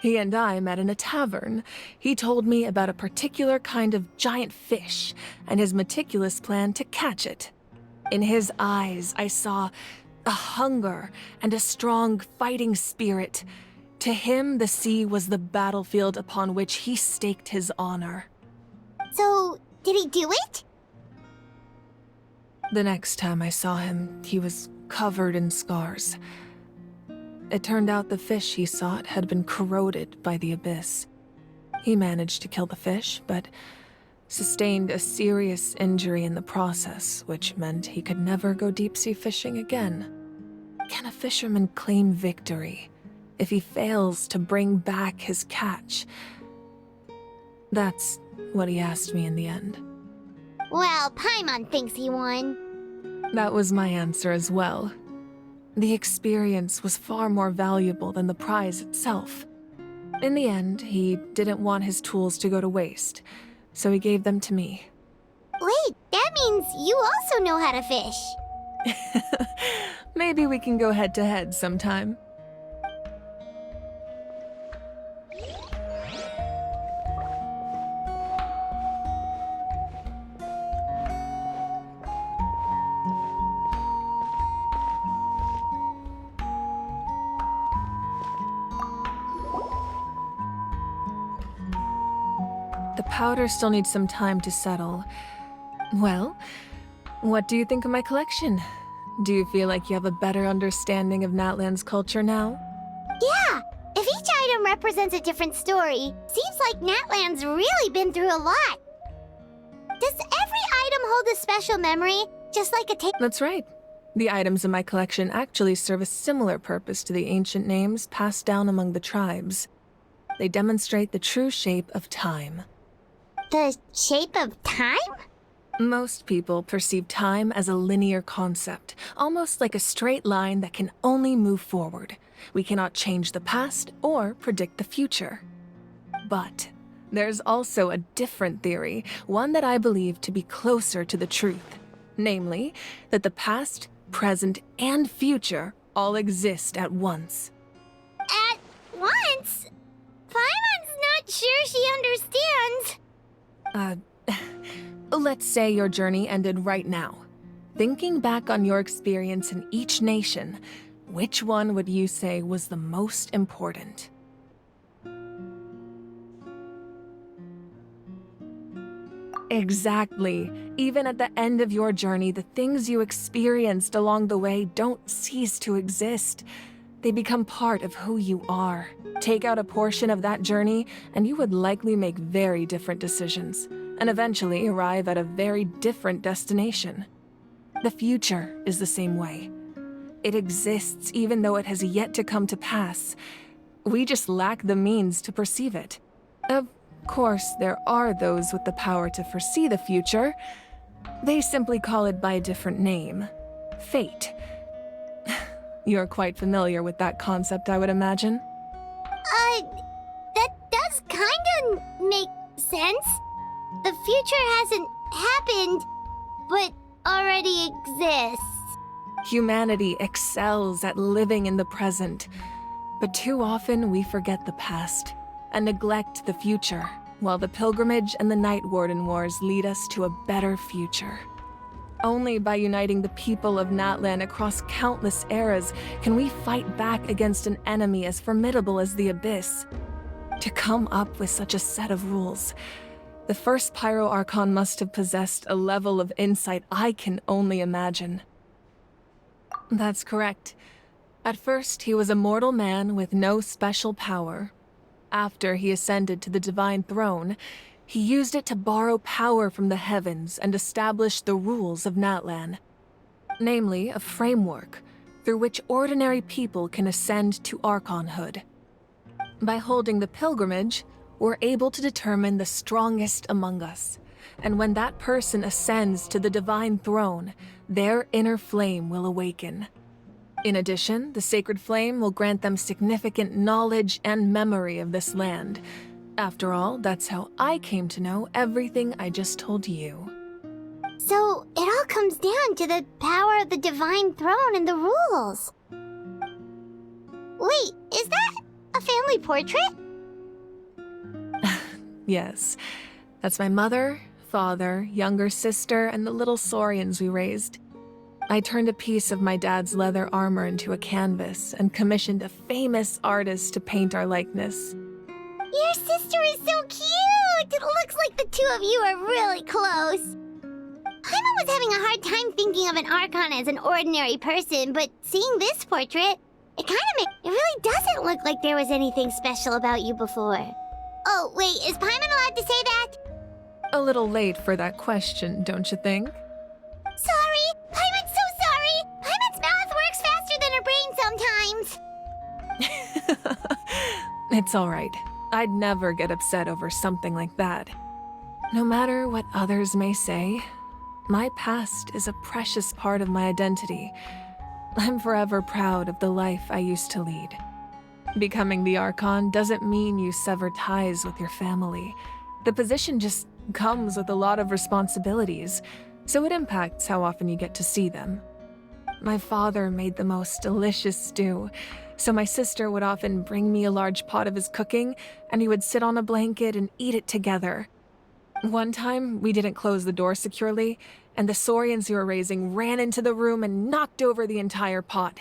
He and I met in a tavern. He told me about a particular kind of giant fish and his meticulous plan to catch it. In his eyes, I saw a hunger and a strong fighting spirit. To him, the sea was the battlefield upon which he staked his honor. So, did he do it? The next time I saw him, he was covered in scars. It turned out the fish he sought had been corroded by the abyss. He managed to kill the fish, but sustained a serious injury in the process, which meant he could never go deep-sea fishing again. Can a fisherman claim victory if he fails to bring back his catch? That's what he asked me in the end. Well, Paimon thinks he won. That was my answer as well. The experience was far more valuable than the prize itself. In the end, he didn't want his tools to go to waste, so he gave them to me. Wait, that means you also know how to fish. Maybe we can go head-to-head sometime. The powder still needs some time to settle. Well, what do you think of my collection? Do you feel like you have a better understanding of Natlan's culture now? Yeah! If each item represents a different story, seems like Natlan's really been through a lot. Does every item hold a special memory, just like a tape? That's right. The items in my collection actually serve a similar purpose to the ancient names passed down among the tribes. They demonstrate the true shape of time. The shape of time? Most people perceive time as a linear concept, almost like a straight line that can only move forward. We cannot change the past or predict the future. But there's also a different theory, one that I believe to be closer to the truth. Namely, that the past, present, and future all exist at once. At once? Paimon's not sure she understands. Let's say your journey ended right now. Thinking back on your experience in each nation, which one would you say was the most important? Exactly. Even at the end of your journey, the things you experienced along the way don't cease to exist. They become part of who you are. Take out a portion of that journey, and you would likely make very different decisions, and eventually arrive at a very different destination. The future is the same way. It exists even though it has yet to come to pass. We just lack the means to perceive it. Of course, there are those with the power to foresee the future. They simply call it by a different name. Fate. You're quite familiar with that concept, I would imagine. That does kinda make sense. The future hasn't happened, but already exists. Humanity excels at living in the present, but too often we forget the past and neglect the future, while the pilgrimage and the Night Warden Wars lead us to a better future. Only by uniting the people of Natlan across countless eras can we fight back against an enemy as formidable as the Abyss. To come up with such a set of rules, the first Pyro Archon must have possessed a level of insight I can only imagine. That's correct. At first, he was a mortal man with no special power. After he ascended to the Divine Throne, he used it to borrow power from the heavens and establish the rules of Natlan. Namely, a framework through which ordinary people can ascend to Archonhood. By holding the pilgrimage, we're able to determine the strongest among us. And when that person ascends to the Divine Throne, their inner flame will awaken. In addition, the sacred flame will grant them significant knowledge and memory of this land. After all, that's how I came to know everything I just told you. So, it all comes down to the power of the Divine Throne and the rules. Wait, is that a family portrait? Yes, that's my mother, father, younger sister, and the little saurians we raised. I turned a piece of my dad's leather armor into a canvas and commissioned a famous artist to paint our likeness. Your sister is so cute! It looks like the two of you are really close. Paimon was having a hard time thinking of an Archon as an ordinary person, but seeing this portrait, it really doesn't look like there was anything special about you before. Oh, wait, is Paimon allowed to say that? A little late for that question, don't you think? Sorry! Paimon's so sorry! Paimon's mouth works faster than her brain sometimes! It's alright. I'd never get upset over something like that. No matter what others may say, my past is a precious part of my identity. I'm forever proud of the life I used to lead. Becoming the Archon doesn't mean you sever ties with your family. The position just comes with a lot of responsibilities, so it impacts how often you get to see them. My father made the most delicious stew, so my sister would often bring me a large pot of his cooking, and we would sit on a blanket and eat it together. One time, we didn't close the door securely, and the Saurians we were raising ran into the room and knocked over the entire pot.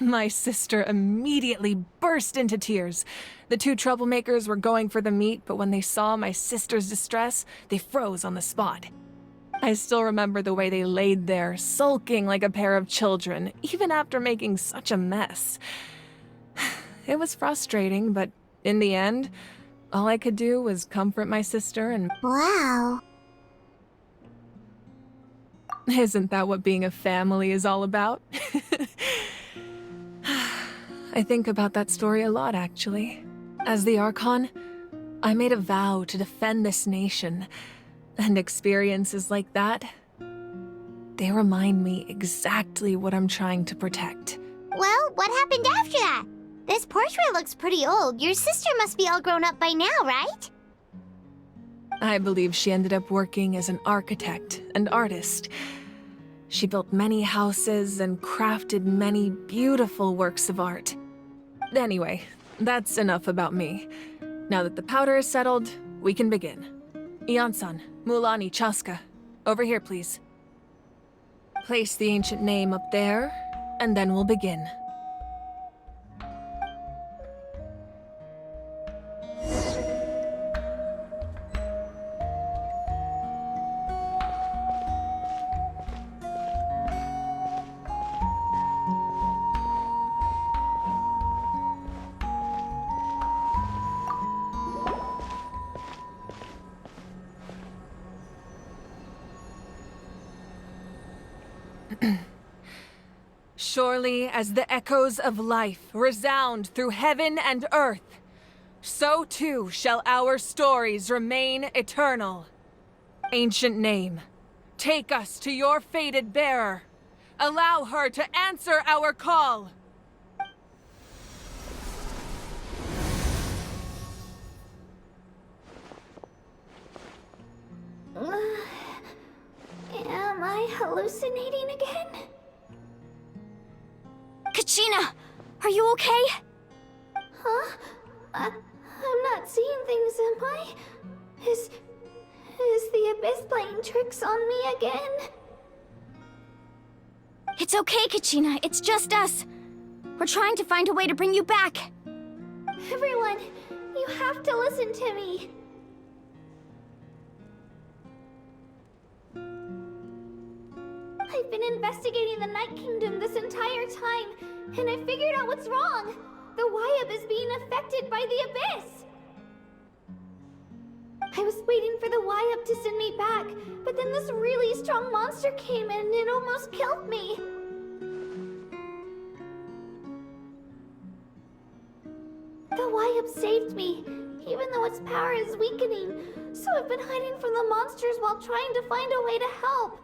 My sister immediately burst into tears. The two troublemakers were going for the meat, but when they saw my sister's distress, they froze on the spot. I still remember the way they laid there, sulking like a pair of children, even after making such a mess. It was frustrating, but in the end, all I could do was comfort my sister and— Wow. Isn't that what being a family is all about? I think about that story a lot, actually. As the Archon, I made a vow to defend this nation, and experiences like that, they remind me exactly what I'm trying to protect. Well, what happened after that? This portrait looks pretty old. Your sister must be all grown up by now, right? I believe she ended up working as an architect and artist. She built many houses and crafted many beautiful works of art. Anyway, that's enough about me. Now that the powder is settled, we can begin. Ian-san, Mulani, Chaska, over here, please. Place the ancient name up there, and then we'll begin. Surely as the echoes of life resound through heaven and earth, so too shall our stories remain eternal. Ancient name, take us to your fated bearer. Allow her to answer our call. Am I hallucinating again? Kachina! Are you okay? Huh? I'm not seeing things, am I? Is the Abyss playing tricks on me again? It's okay, Kachina. It's just us. We're trying to find a way to bring you back. Everyone, you have to listen to me. I've been investigating the Night Kingdom this entire time, and I figured out what's wrong. The Wyab is being affected by the Abyss. I was waiting for the Wyab to send me back, but then this really strong monster came in and it almost killed me. The Wyab saved me, even though its power is weakening, so I've been hiding from the monsters while trying to find a way to help.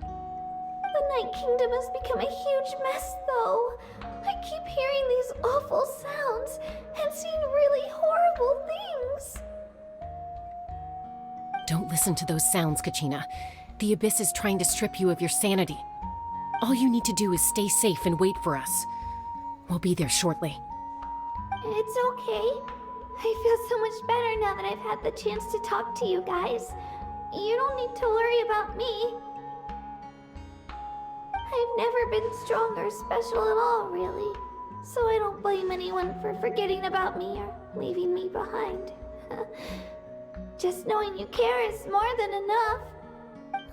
The Night Kingdom has become a huge mess, though. I keep hearing these awful sounds and seeing really horrible things. Don't listen to those sounds, Kachina. The Abyss is trying to strip you of your sanity. All you need to do is stay safe and wait for us. We'll be there shortly. It's okay. I feel so much better now that I've had the chance to talk to you guys. You don't need to worry about me. I've never been strong or special at all, really. So I don't blame anyone for forgetting about me or leaving me behind. Just knowing you care is more than enough.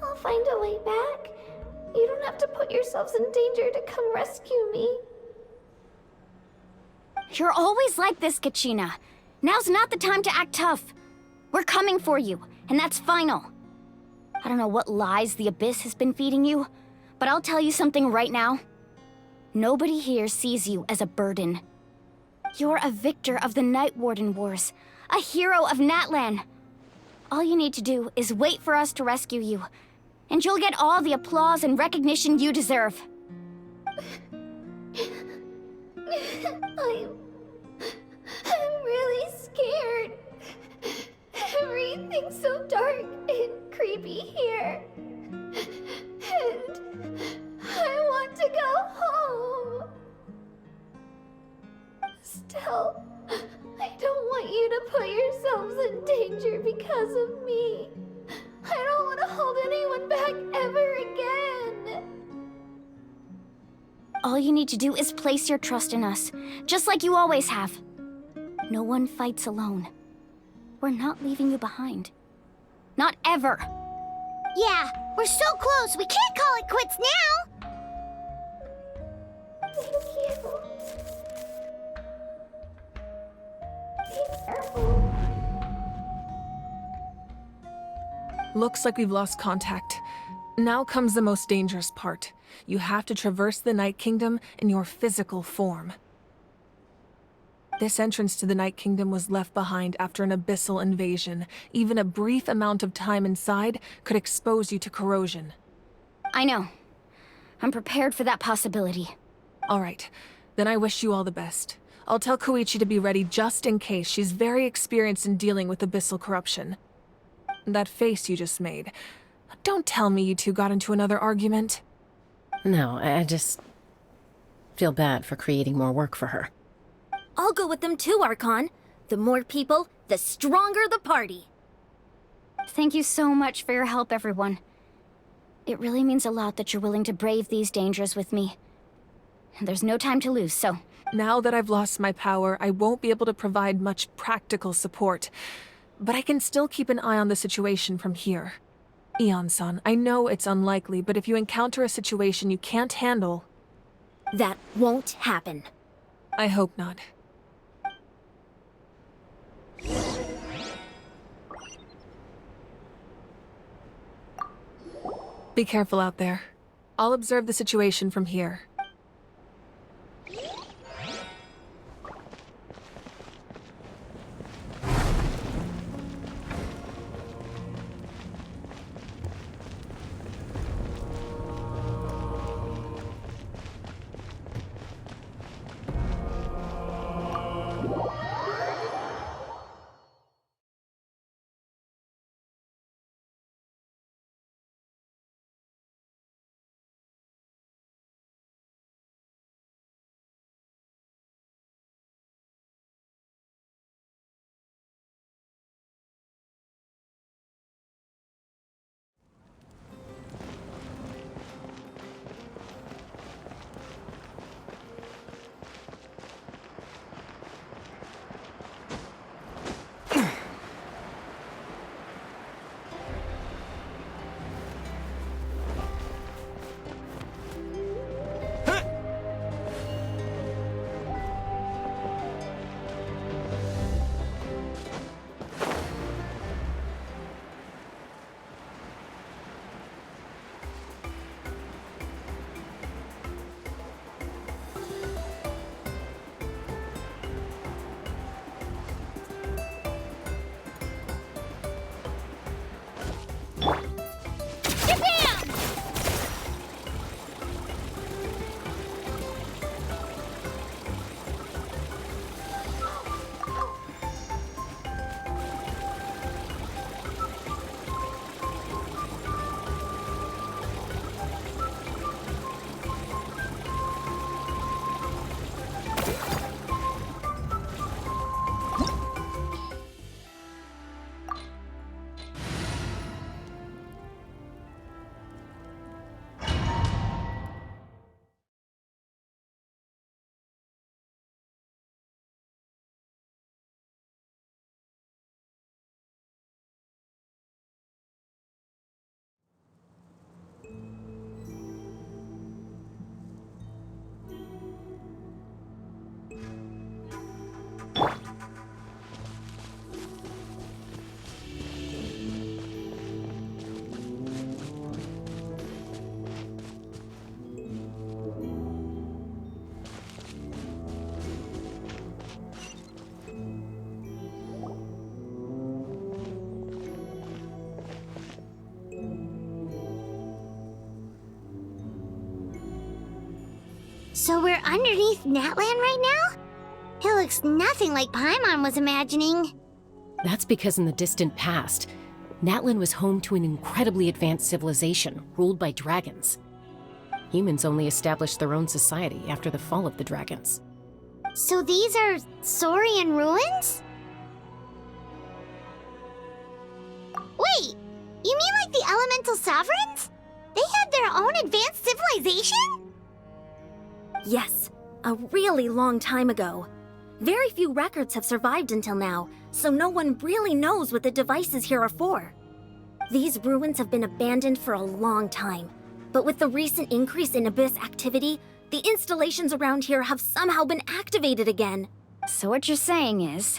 I'll find a way back. You don't have to put yourselves in danger to come rescue me. You're always like this, Kachina. Now's not the time to act tough. We're coming for you, and that's final. I don't know what lies the Abyss has been feeding you, but I'll tell you something right now. Nobody here sees you as a burden. You're a victor of the Night Warden Wars, a hero of Natlan. All you need to do is wait for us to rescue you, and you'll get all the applause and recognition you deserve. I'm really scared. Everything's so dark and creepy here. And I want to go home. Still, I don't want you to put yourselves in danger because of me. I don't want to hold anyone back ever again. All you need to do is place your trust in us, just like you always have. No one fights alone. We're not leaving you behind. Not ever. Yeah, we're so close. We can't call it quits now. Thank you. Be careful. Looks like we've lost contact. Now comes the most dangerous part. You have to traverse the Night Kingdom in your physical form. This entrance to the Night Kingdom was left behind after an abyssal invasion. Even a brief amount of time inside could expose you to corrosion. I know. I'm prepared for that possibility. All right, then I wish you all the best. I'll tell Koichi to be ready just in case. She's very experienced in dealing with abyssal corruption. That face you just made. Don't tell me you two got into another argument. No, I just feel bad for creating more work for her. I'll go with them too, Archon. The more people, the stronger the party. Thank you so much for your help, everyone. It really means a lot that you're willing to brave these dangers with me. There's no time to lose, so... Now that I've lost my power, I won't be able to provide much practical support. But I can still keep an eye on the situation from here. Eon-san, I know it's unlikely, but if you encounter a situation you can't handle... That won't happen. I hope not. Be careful out there. I'll observe the situation from here. So we're underneath Natlan right now? It looks nothing like Paimon was imagining. That's because in the distant past, Natlan was home to an incredibly advanced civilization ruled by dragons. Humans only established their own society after the fall of the dragons. So these are Saurian ruins? Wait, you mean like the elemental sovereigns? They had their own advanced civilization? Yes, a really long time ago. Very few records have survived until now, so no one really knows what the devices here are for. These ruins have been abandoned for a long time, but with the recent increase in Abyss activity, the installations around here have somehow been activated again. So what you're saying is,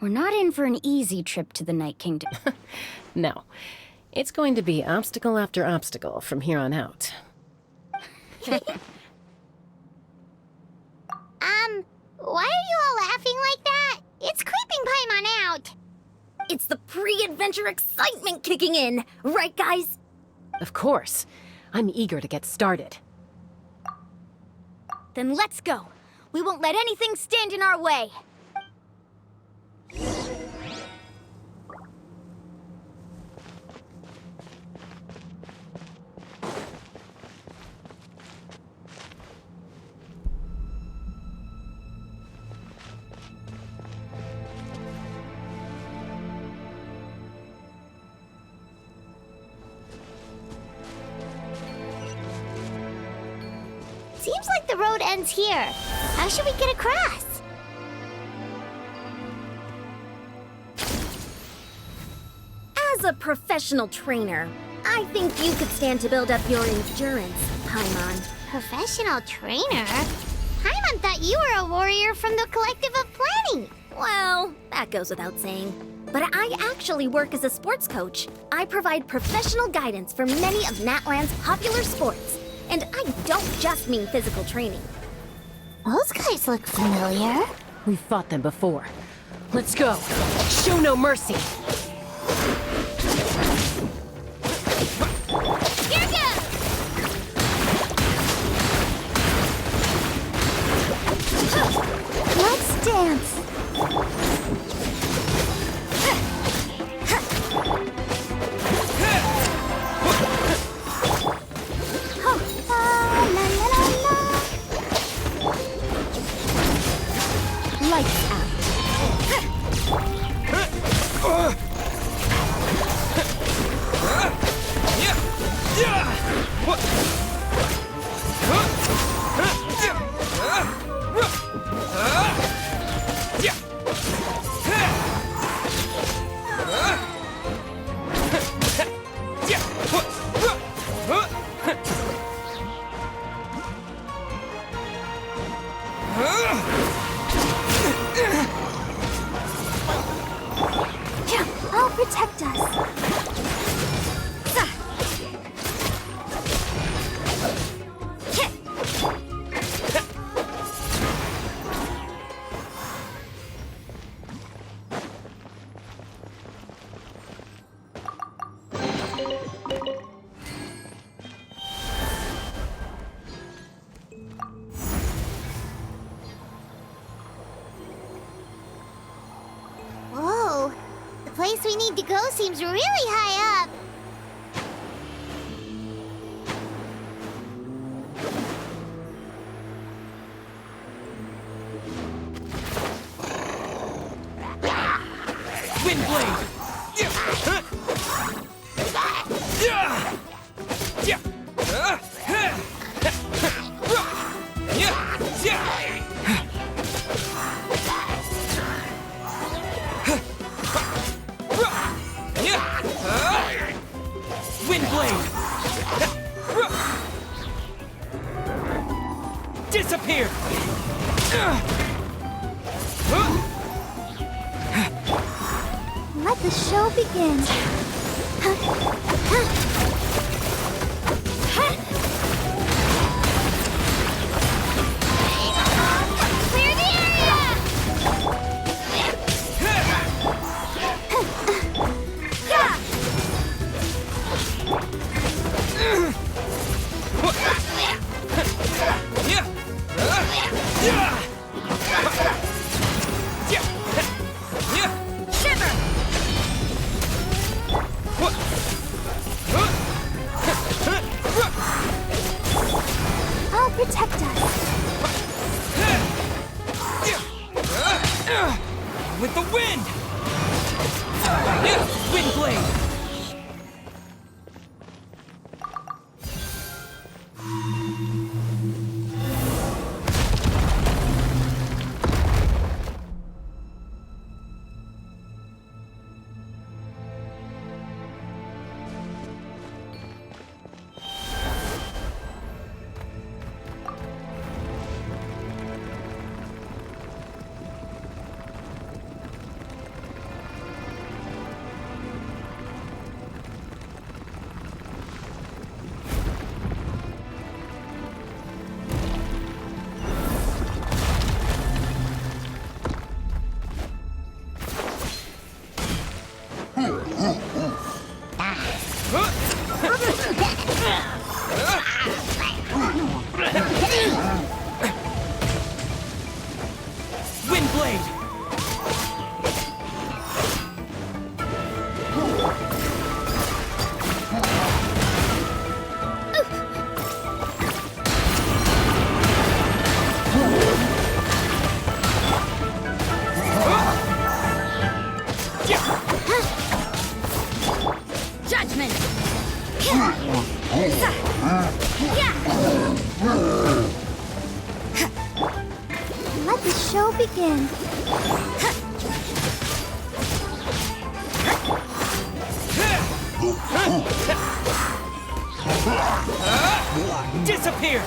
we're not in for an easy trip to the Night Kingdom. No. It's going to be obstacle after obstacle from here on out. Why are you all laughing like that? It's creeping Paimon out. It's the pre-adventure excitement kicking in, right guys? Of course. I'm eager to get started. Then let's go. We won't let anything stand in our way. Seems like the road ends here. How should we get across? As a professional trainer, I think you could stand to build up your endurance, Paimon. Professional trainer? Paimon thought you were a warrior from the Collective of Planning. Well, that goes without saying. But I actually work as a sports coach. I provide professional guidance for many of Natlan's popular sports. And I don't just mean physical training. Those guys look familiar. We've fought them before. Let's go. Show no mercy. Here goes! Let's dance. Lights out. I'll protect us. Whoa, the place we need to go seems really high up. Disappear! Let the show begin. Clear the area! Yeah! with the wind! Wind blade! Wind blade! Judgment! Let the show begin. Disappear!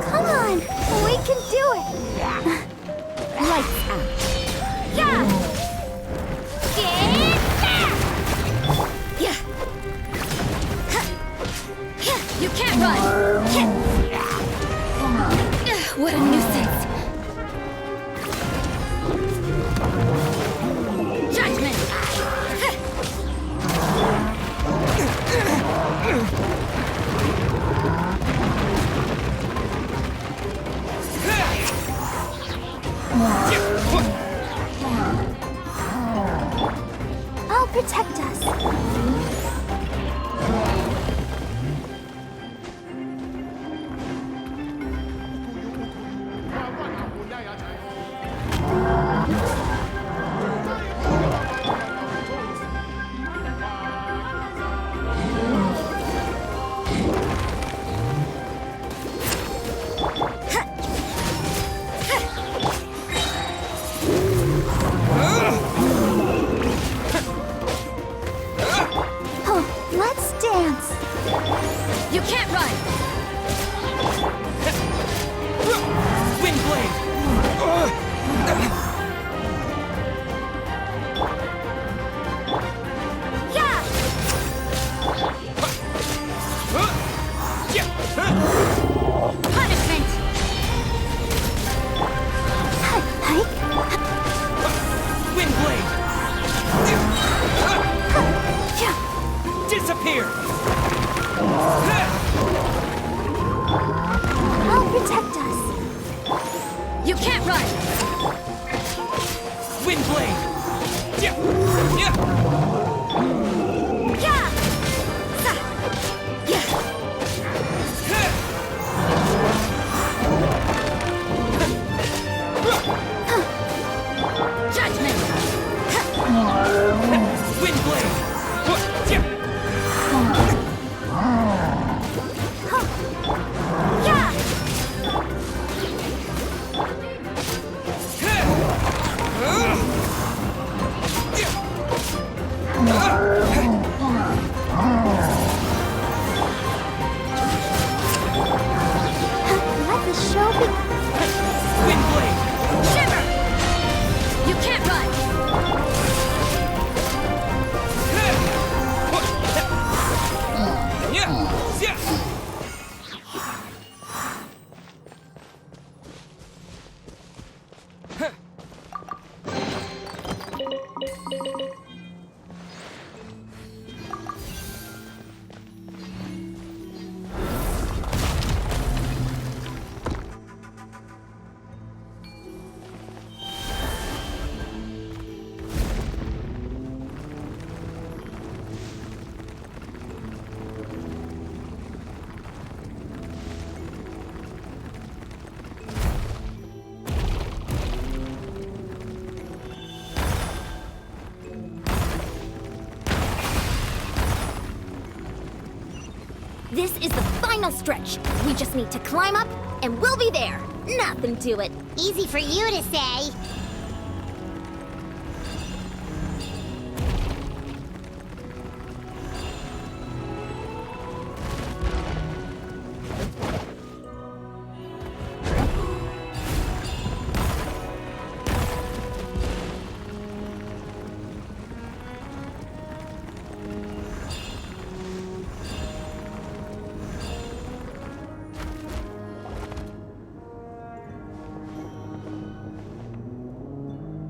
Come on, we can do it. Lights out. Yeah. Get back. Yeah. You can't run! What a nuisance! Judgment! I'll protect us. Let's dance. You can't run! Wind blade! Yeah. Punishment! Wind blade! Disappear! I'll protect us. You can't run! Wind blade! Yeah. Judgment! Wind blade! Yeah. Let the show begin. Wind blade! Shiver! You can't run! This is the final stretch. We just need to climb up, and we'll be there. Nothing to it. Easy for you to say.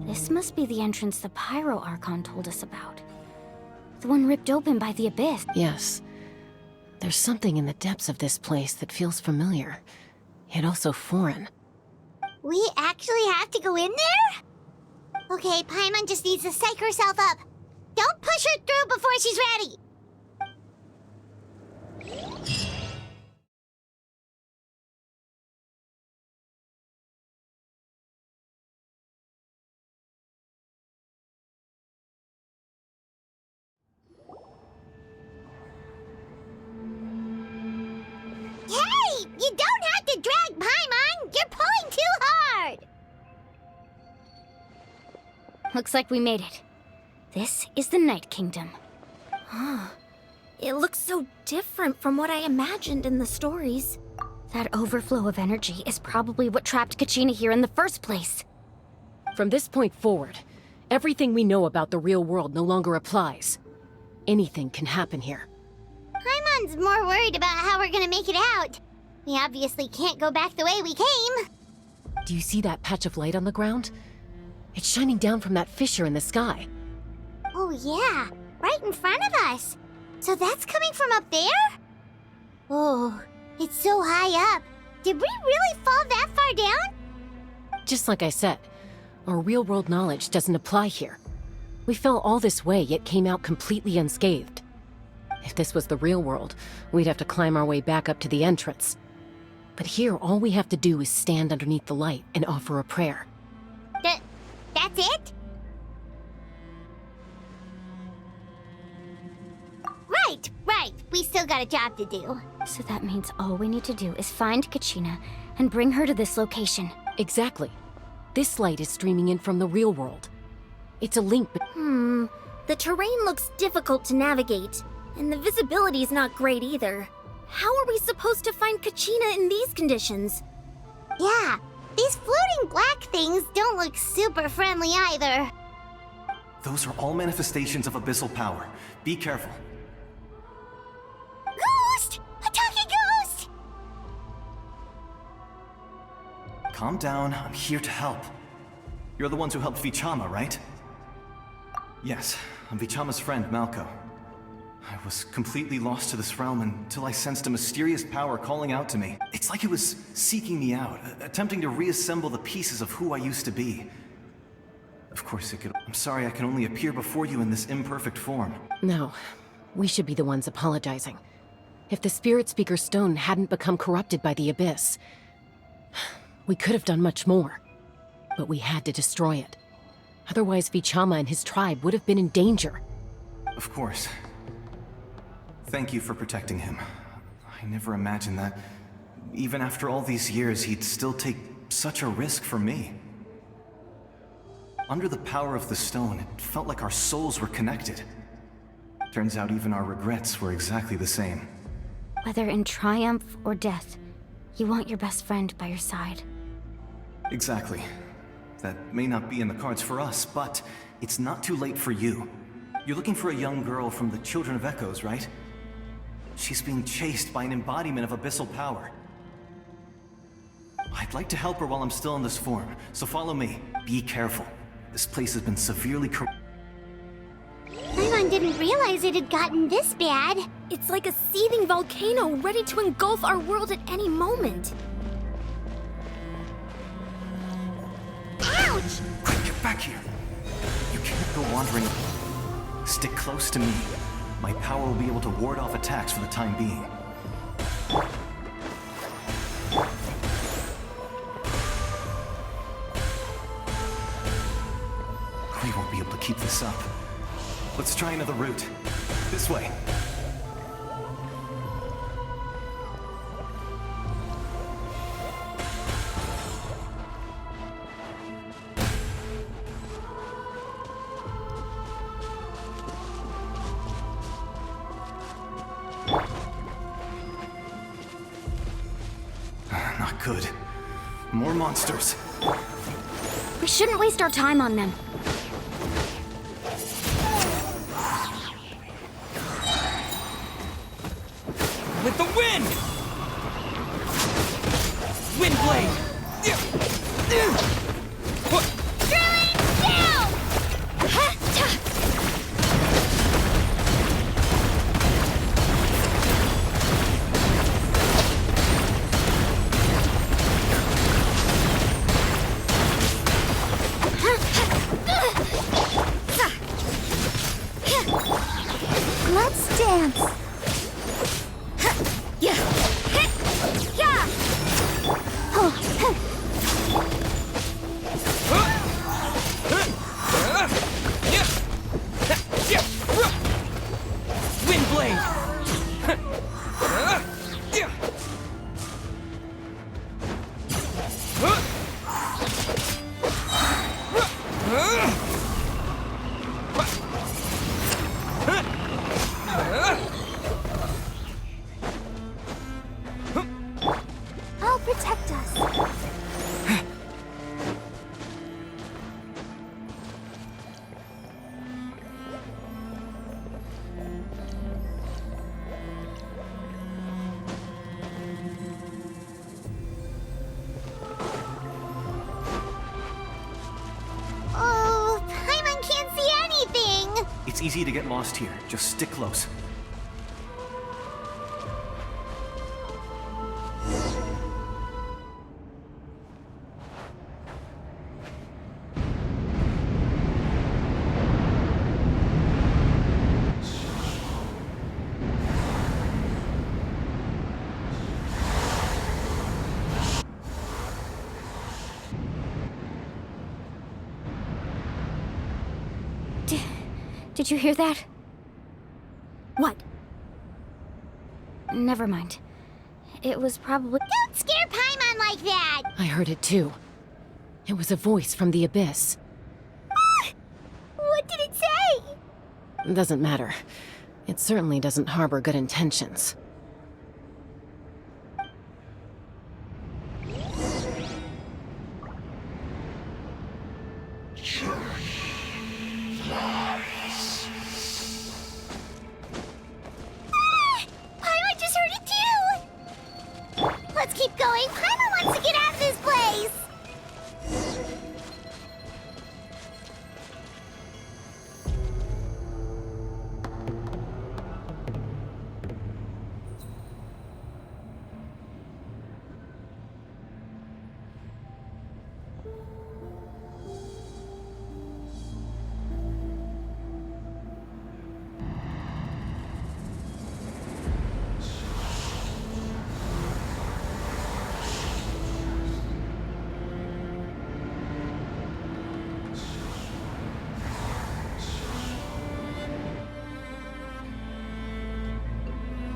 This must be the entrance the Pyro Archon told us about. The one ripped open by the Abyss. Yes. There's something in the depths of this place that feels familiar, yet also foreign. We actually have to go in there? Okay, Paimon just needs to psych herself up. Don't push her through before she's ready. Hey! You don't have to drag Paimon! You're pulling too hard! Looks like we made it. This is the Night Kingdom. It looks so different from what I imagined in the stories. That overflow of energy is probably what trapped Kachina here in the first place. From this point forward, everything we know about the real world no longer applies. Anything can happen here. Paimon's more worried about how we're gonna make it out. We obviously can't go back the way we came. Do you see that patch of light on the ground? It's shining down from that fissure in the sky. Oh yeah, right in front of us. So that's coming from up there? Oh, it's so high up. Did we really fall that far down? Just like I said, our real-world knowledge doesn't apply here. We fell all this way, yet came out completely unscathed. If this was the real world, we'd have to climb our way back up to the entrance. But here, all we have to do is stand underneath the light and offer a prayer. That's it? Right. We still got a job to do. So that means all we need to do is find Kachina and bring her to this location. Exactly. This light is streaming in from the real world. It's a link The terrain looks difficult to navigate, and the visibility is not great either. How are we supposed to find Kachina in these conditions? Yeah, these floating black things don't look super friendly either. Those are all manifestations of abyssal power. Be careful. Ghost! A talking ghost! Calm down, I'm here to help. You're the ones who helped Vichama, right? Yes, I'm Vichama's friend, Malko. I was completely lost to this realm until I sensed a mysterious power calling out to me. It's like it was seeking me out, attempting to reassemble the pieces of who I used to be. Of course it could— I'm sorry I can only appear before you in this imperfect form. No, we should be the ones apologizing. If the Spirit Speaker Stone hadn't become corrupted by the Abyss, we could have done much more. But we had to destroy it. Otherwise, Vichama and his tribe would have been in danger. Of course. Thank you for protecting him. I never imagined that, even after all these years, he'd still take such a risk for me. Under the power of the stone, it felt like our souls were connected. Turns out even our regrets were exactly the same. Whether in triumph or death, you want your best friend by your side. Exactly. That may not be in the cards for us, but it's not too late for you. You're looking for a young girl from the Children of Echoes, right? She's being chased by an embodiment of abyssal power. I'd like to help her while I'm still in this form, so follow me. Be careful. This place has been severely Paimon didn't realize it had gotten this bad. It's like a seething volcano ready to engulf our world at any moment. Ouch! Quick, get back here! You can't go wandering. Stick close to me. My power will be able to ward off attacks for the time being. We won't be able to keep this up. Let's try another route. This way. Good. More monsters. We shouldn't waste our time on them. With the wind! Wind blade! Let's dance. Wind blade! I'll protect us. Oh, Paimon can't see anything. It's easy to get lost here. Just stick close. Did you hear that? What? Never mind. It was probably... Don't scare Paimon like that! I heard it too. It was a voice from the abyss. What did it say? Doesn't matter. It certainly doesn't harbor good intentions. Paimon just heard it too! Let's keep going. Paimon wants to get out of this place!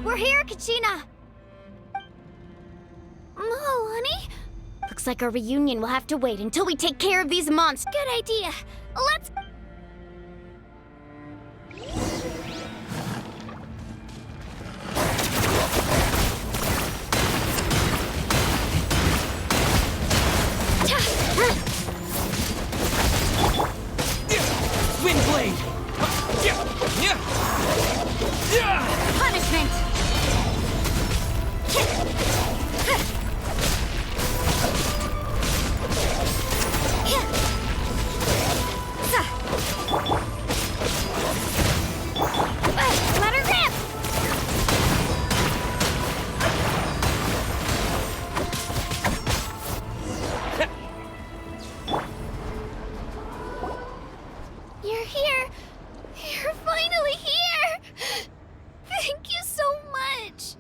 We're here, Kachina! Oh, honey? Looks like our reunion will have to wait until we take care of these monsters. Good idea. Let's... Wind blade! Punishment! Let her rip! You're here. You're finally here. Thank you so much.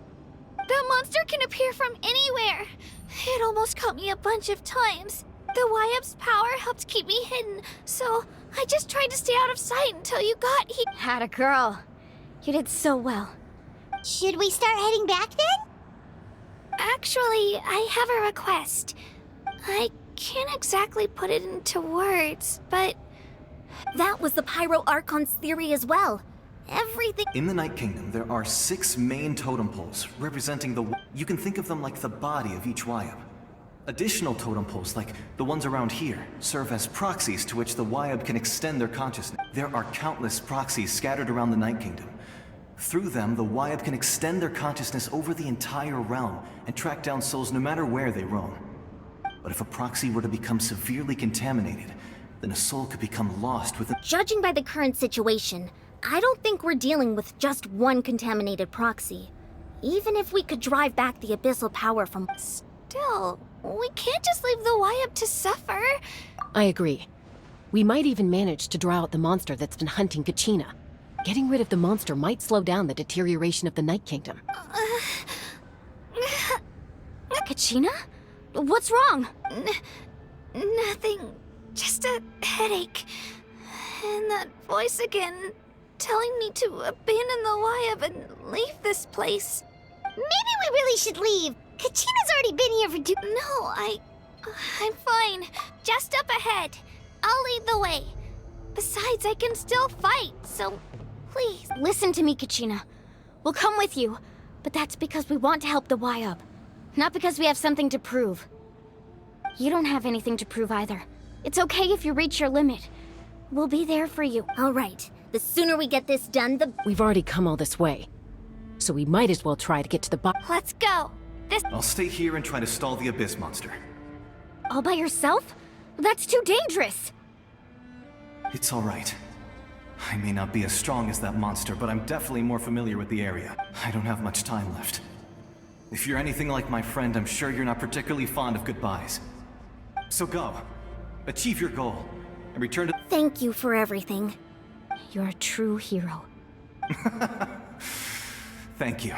That monster can appear from anywhere. It almost caught me a bunch of times. The YUP's power helped keep me hidden, so I just tried to stay out of sight until you got here. Had a girl. You did so well. Should we start heading back then? Actually, I have a request. I can't exactly put it into words, but... That was the Pyro Archon's theory as well. Everything... In the Night Kingdom, there are 6 main totem poles representing the... You can think of them like the body of each YUP. Additional totem poles, like the ones around here, serve as proxies to which the Wyab can extend their consciousness. There are countless proxies scattered around the Night Kingdom. Through them, the Wyab can extend their consciousness over the entire realm and track down souls no matter where they roam. But if a proxy were to become severely contaminated, then a soul could become lost within— Judging by the current situation, I don't think we're dealing with just one contaminated proxy. Even if we could drive back the abyssal power from— Still, we can't just leave the Wyab to suffer. I agree. We might even manage to draw out the monster that's been hunting Kachina. Getting rid of the monster might slow down the deterioration of the Night Kingdom. Kachina? What's wrong? Nothing. Just a headache. And that voice again, telling me to abandon the Wyab and leave this place. Maybe we really should leave. Kachina's already been here for No, I'm fine. Just up ahead. I'll lead the way. Besides, I can still fight, so please. Listen to me, Kachina. We'll come with you, but that's because we want to help the Wyab, not because we have something to prove. You don't have anything to prove either. It's okay if you reach your limit. We'll be there for you. All right. The sooner we get this done, the— We've already come all this way, so we might as well try to get to the bottom. Let's go. I'll stay here and try to stall the Abyss monster. All by yourself? That's too dangerous. It's all right. I may not be as strong as that monster, but I'm definitely more familiar with the area. I don't have much time left. If you're anything like my friend, I'm sure you're not particularly fond of goodbyes. So go. Achieve your goal. And return to— Thank you for everything. You're a true hero. Thank you.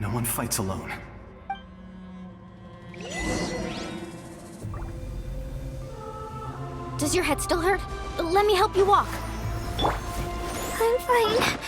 No one fights alone. Does your head still hurt? Let me help you walk. I'm fine.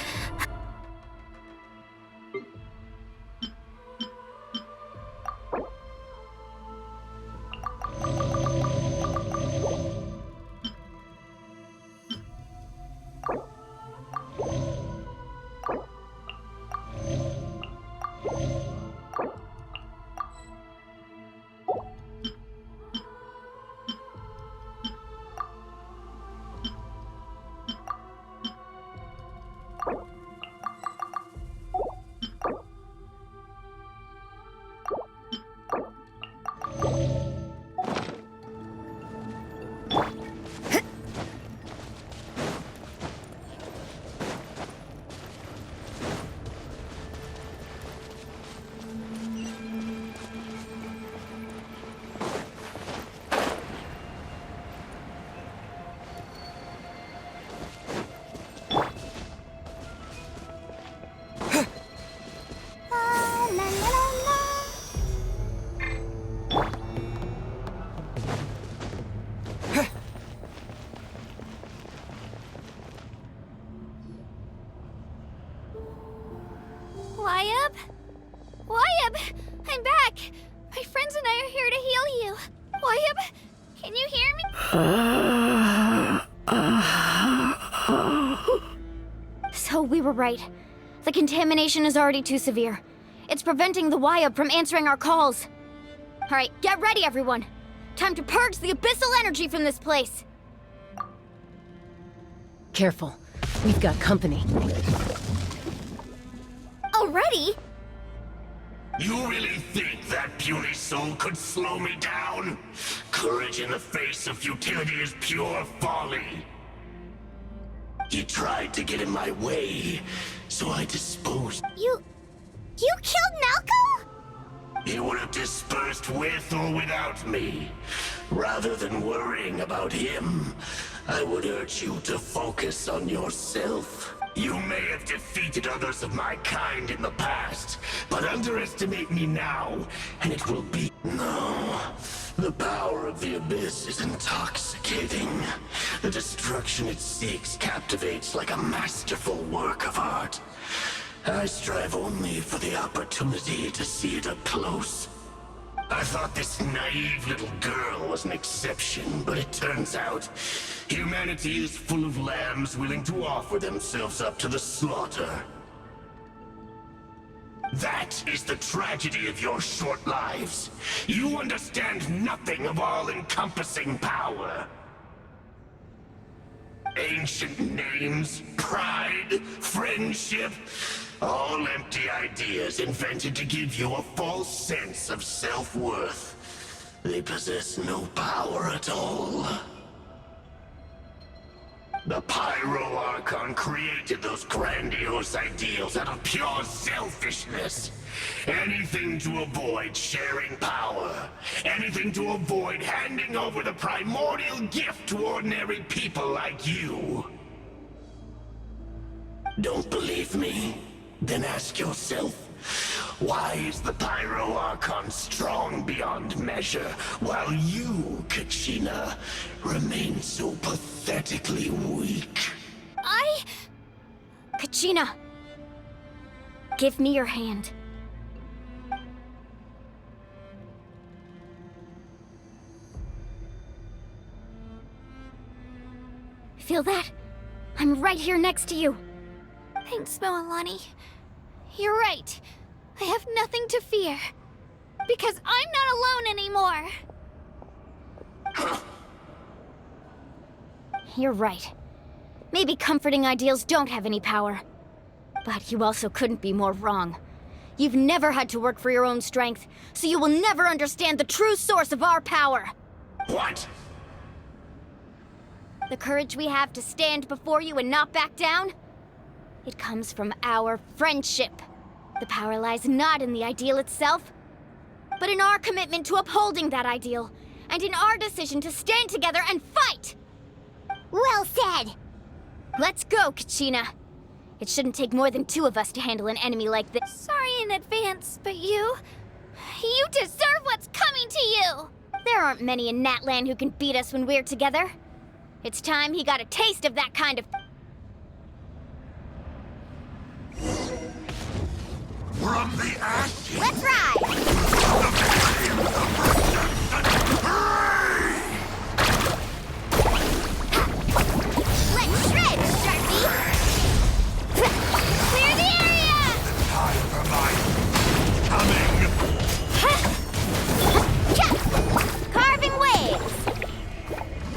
Wyab? Wyab! I'm back! My friends and I are here to heal you. Wyab, can you hear me? So we were right. The contamination is already too severe. It's preventing the Wyab from answering our calls. All right, get ready, everyone. Time to purge the abyssal energy from this place. Careful. We've got company. Already? You really think that puny soul could slow me down? Courage in the face of futility is pure folly. He tried to get in my way, so I disposed. You killed Malco? He would have dispersed with or without me. Rather than worrying about him, I would urge you to focus on yourself. You may have defeated others of my kind in the past, but underestimate me now, and it will be... No. The power of the Abyss is intoxicating. The destruction it seeks captivates like a masterful work of art. I strive only for the opportunity to see it up close. I thought this naive little girl was an exception, but it turns out humanity is full of lambs willing to offer themselves up to the slaughter. That is the tragedy of your short lives. You understand nothing of all-encompassing power. Ancient names, pride, friendship, all empty ideas invented to give you a false sense of self-worth. They possess no power at all. The Pyro Archon created those grandiose ideals out of pure selfishness. Anything to avoid sharing power. Anything to avoid handing over the primordial gift to ordinary people like you. Don't believe me? Then ask yourself, why is the Pyro Archon strong beyond measure, while you, Kachina, remain so pathetically weak? Kachina! Give me your hand. Feel that? I'm right here next to you. Thanks, Moalani. You're right. I have nothing to fear. Because I'm not alone anymore. You're right. Maybe comforting ideals don't have any power. But you also couldn't be more wrong. You've never had to work for your own strength, so you will never understand the true source of our power. What? The courage we have to stand before you and not back down? It comes from our friendship. The power lies not in the ideal itself, but in our commitment to upholding that ideal, and in our decision to stand together and fight! Well said! Let's go, Kachina. It shouldn't take more than 2 of us to handle an enemy like this. Sorry in advance, but you deserve what's coming to you! There aren't many in Natlan who can beat us when we're together. It's time he got a taste of that kind of... From the ashes! Let's ride! Let's shred, Sharpie! Clear the area! Time for mine! Coming! Carving waves!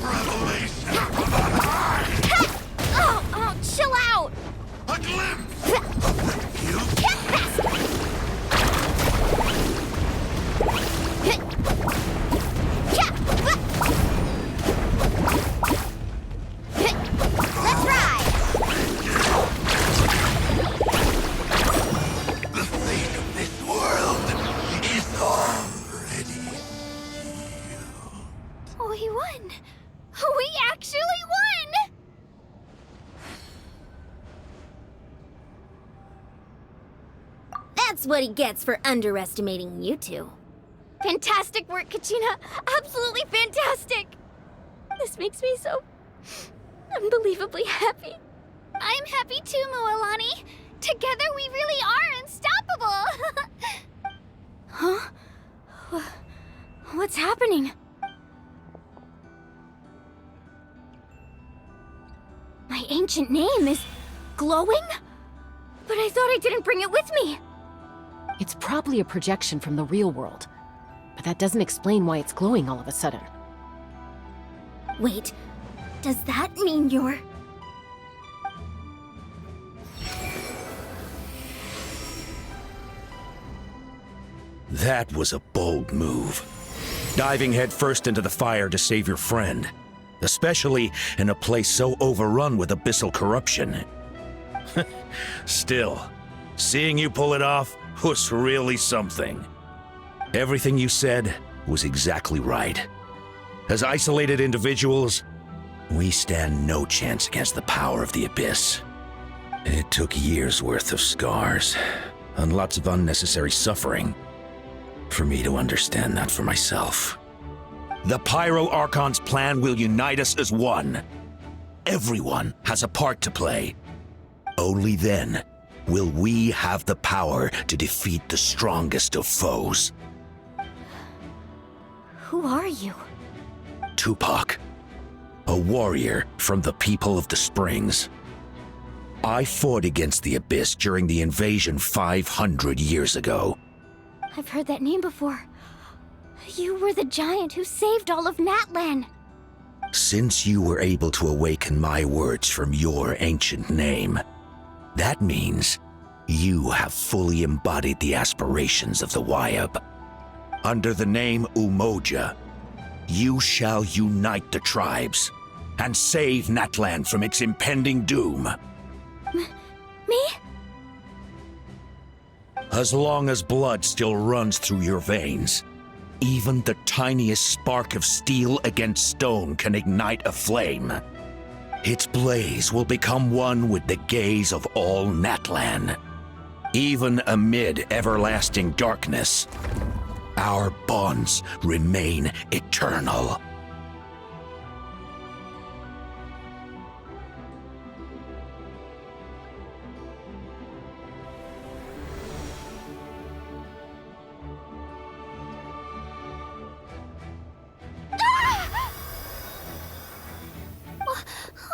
Revelation from on high! Oh, chill out! A glimpse! You Let's ride! The fate of this world is already sealed. We won! We actually won! That's what he gets for underestimating you two. Fantastic work, Kachina! Absolutely fantastic! This makes me so... unbelievably happy. I'm happy too, Moalani. Together we really are unstoppable! Huh? What's happening? My ancient name is... glowing? But I thought I didn't bring it with me! It's probably a projection from the real world. But that doesn't explain why it's glowing all of a sudden. Wait, does that mean you're... That was a bold move. Diving headfirst into the fire to save your friend. Especially in a place so overrun with abyssal corruption. Still, seeing you pull it off was really something. Everything you said was exactly right. As isolated individuals, we stand no chance against the power of the Abyss. It took years' worth of scars, and lots of unnecessary suffering, for me to understand that for myself. The Pyro Archon's plan will unite us as one. Everyone has a part to play. Only then will we have the power to defeat the strongest of foes. Who are you? Tupac, a warrior from the people of the Springs. I fought against the Abyss during the invasion 500 years ago. I've heard that name before. You were the giant who saved all of Natlan. Since you were able to awaken my words from your ancient name, that means you have fully embodied the aspirations of the Wyab. Under the name Umoja, you shall unite the tribes and save Natlan from its impending doom. Me? As long as blood still runs through your veins, even the tiniest spark of steel against stone can ignite a flame. Its blaze will become one with the gaze of all Natlan. Even amid everlasting darkness, our bonds remain eternal.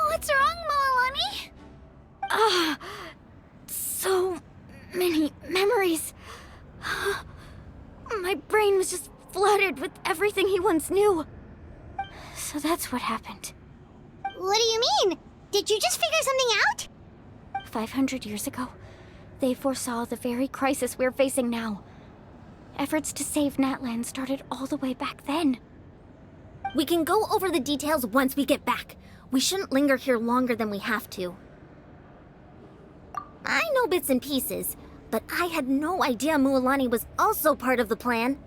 What's wrong, Moalani? So many memories. My brain was just flooded with everything he once knew. So that's what happened. What do you mean? Did you just figure something out? 500 years ago, they foresaw the very crisis we're facing now. Efforts to save Natlan started all the way back then. We can go over the details once we get back. We shouldn't linger here longer than we have to. I know bits and pieces, but I had no idea Mualani was also part of the plan.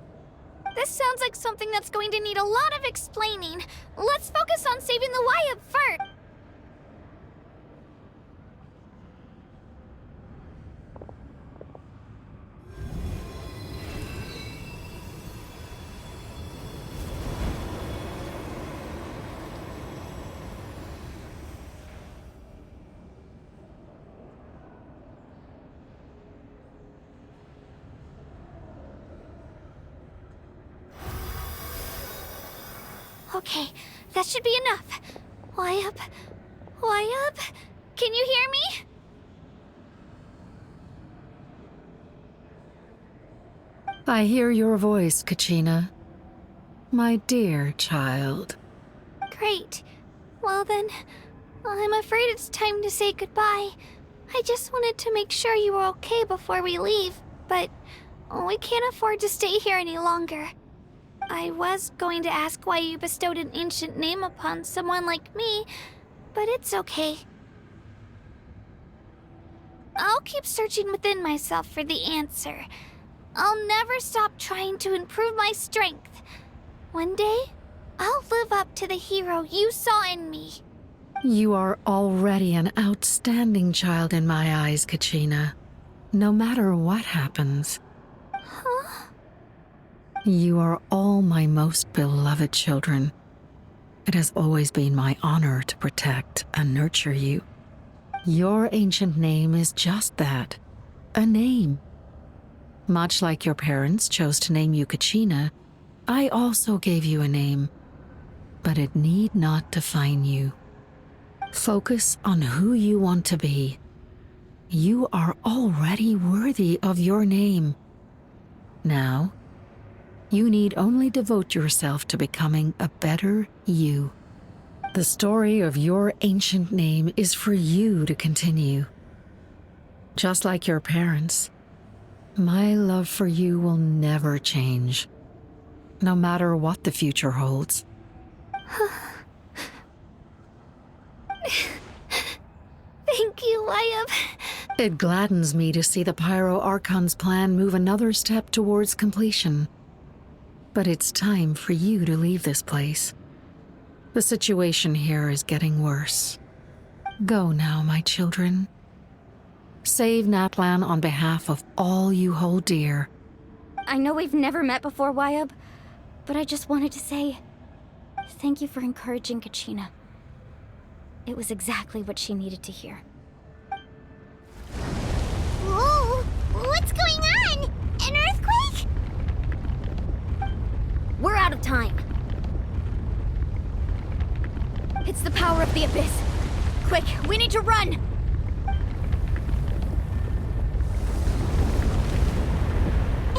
This sounds like something that's going to need a lot of explaining. Let's focus on saving the Wyab first. Okay, that should be enough. Wyab? Can you hear me? I hear your voice, Kachina. My dear child. Great. Well then, I'm afraid it's time to say goodbye. I just wanted to make sure you were okay before we leave, but we can't afford to stay here any longer. I was going to ask why you bestowed an ancient name upon someone like me, but it's okay. I'll keep searching within myself for the answer. I'll never stop trying to improve my strength. One day, I'll live up to the hero you saw in me. You are already an outstanding child in my eyes, Kachina. No matter what happens. Huh? You are all my most beloved children. It has always been my honor to protect and nurture you. Your ancient name is just that, a name. Much like your parents chose to name you Kachina, I also gave you a name, but it need not define you. Focus on who you want to be. You are already worthy of your name. Now, you need only devote yourself to becoming a better you. The story of your ancient name is for you to continue. Just like your parents, my love for you will never change, no matter what the future holds. Thank you, Wyab. It gladdens me to see the Pyro Archon's plan move another step towards completion. But it's time for you to leave this place. The situation here is getting worse. Go now, my children. Save Natlan on behalf of all you hold dear. I know we've never met before, Wyab, but I just wanted to say thank you for encouraging Kachina. It was exactly what she needed to hear. Whoa! What's going on? An earthquake? We're out of time. It's the power of the Abyss. Quick, we need to run!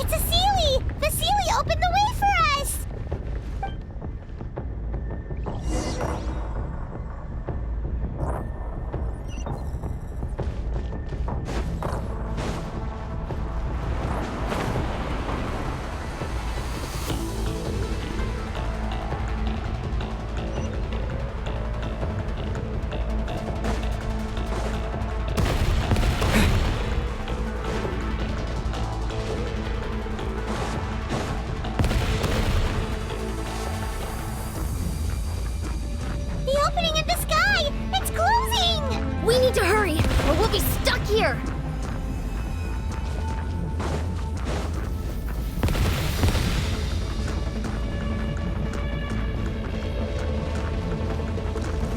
It's a Sealy! The Sealy opened the way for us! The opening in the sky! It's closing! We need to hurry, or we'll be stuck here!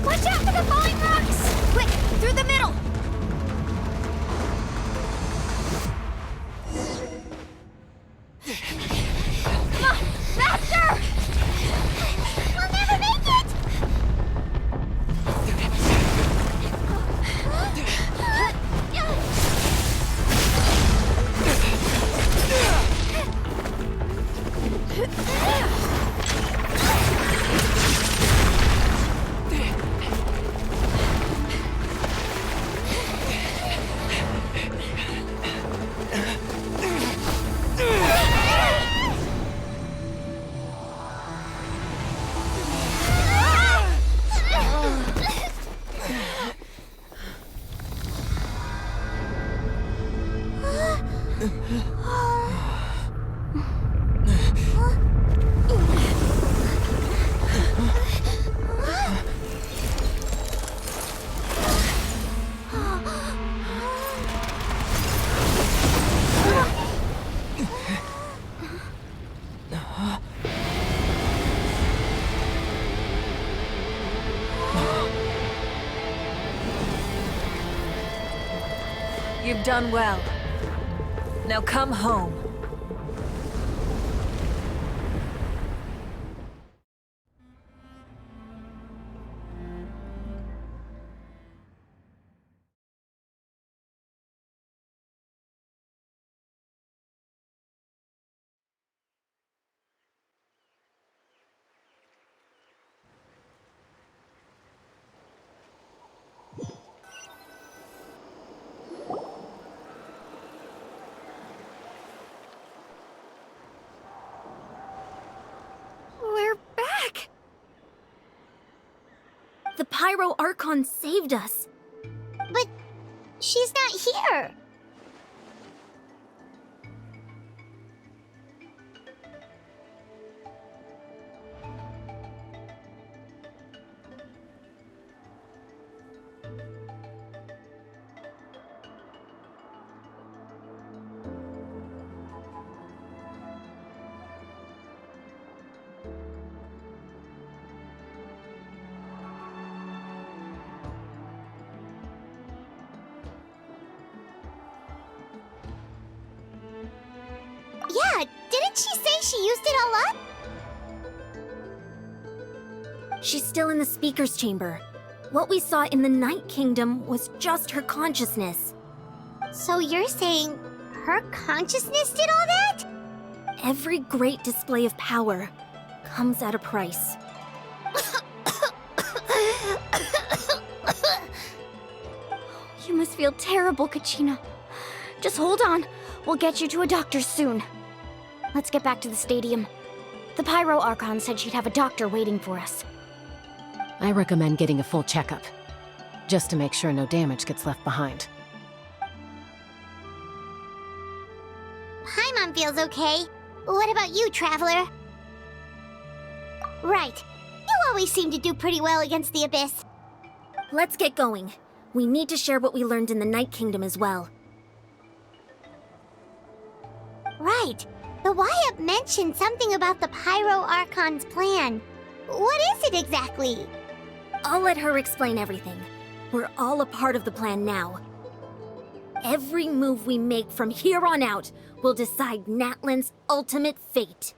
Watch out for the falling rocks! Quick, through the middle! Come on, faster! We'll never make it! You've done well. Now come home. We're back! The Pyro Archon saved us. But she's not here. Yeah, didn't she say she used it all up? She's still in the speaker's chamber. What we saw in the Night Kingdom was just her consciousness. So you're saying her consciousness did all that? Every great display of power comes at a price. You must feel terrible, Kachina. Just hold on. We'll get you to a doctor soon. Let's get back to the stadium. The Pyro Archon said she'd have a doctor waiting for us. I recommend getting a full checkup, just to make sure no damage gets left behind. Paimon feels okay. What about you, Traveler? Right. You always seem to do pretty well against the Abyss. Let's get going. We need to share what we learned in the Night Kingdom as well. Right. The Wyatt mentioned something about the Pyro Archon's plan. What is it exactly? I'll let her explain everything. We're all a part of the plan now. Every move we make from here on out will decide Natlan's ultimate fate.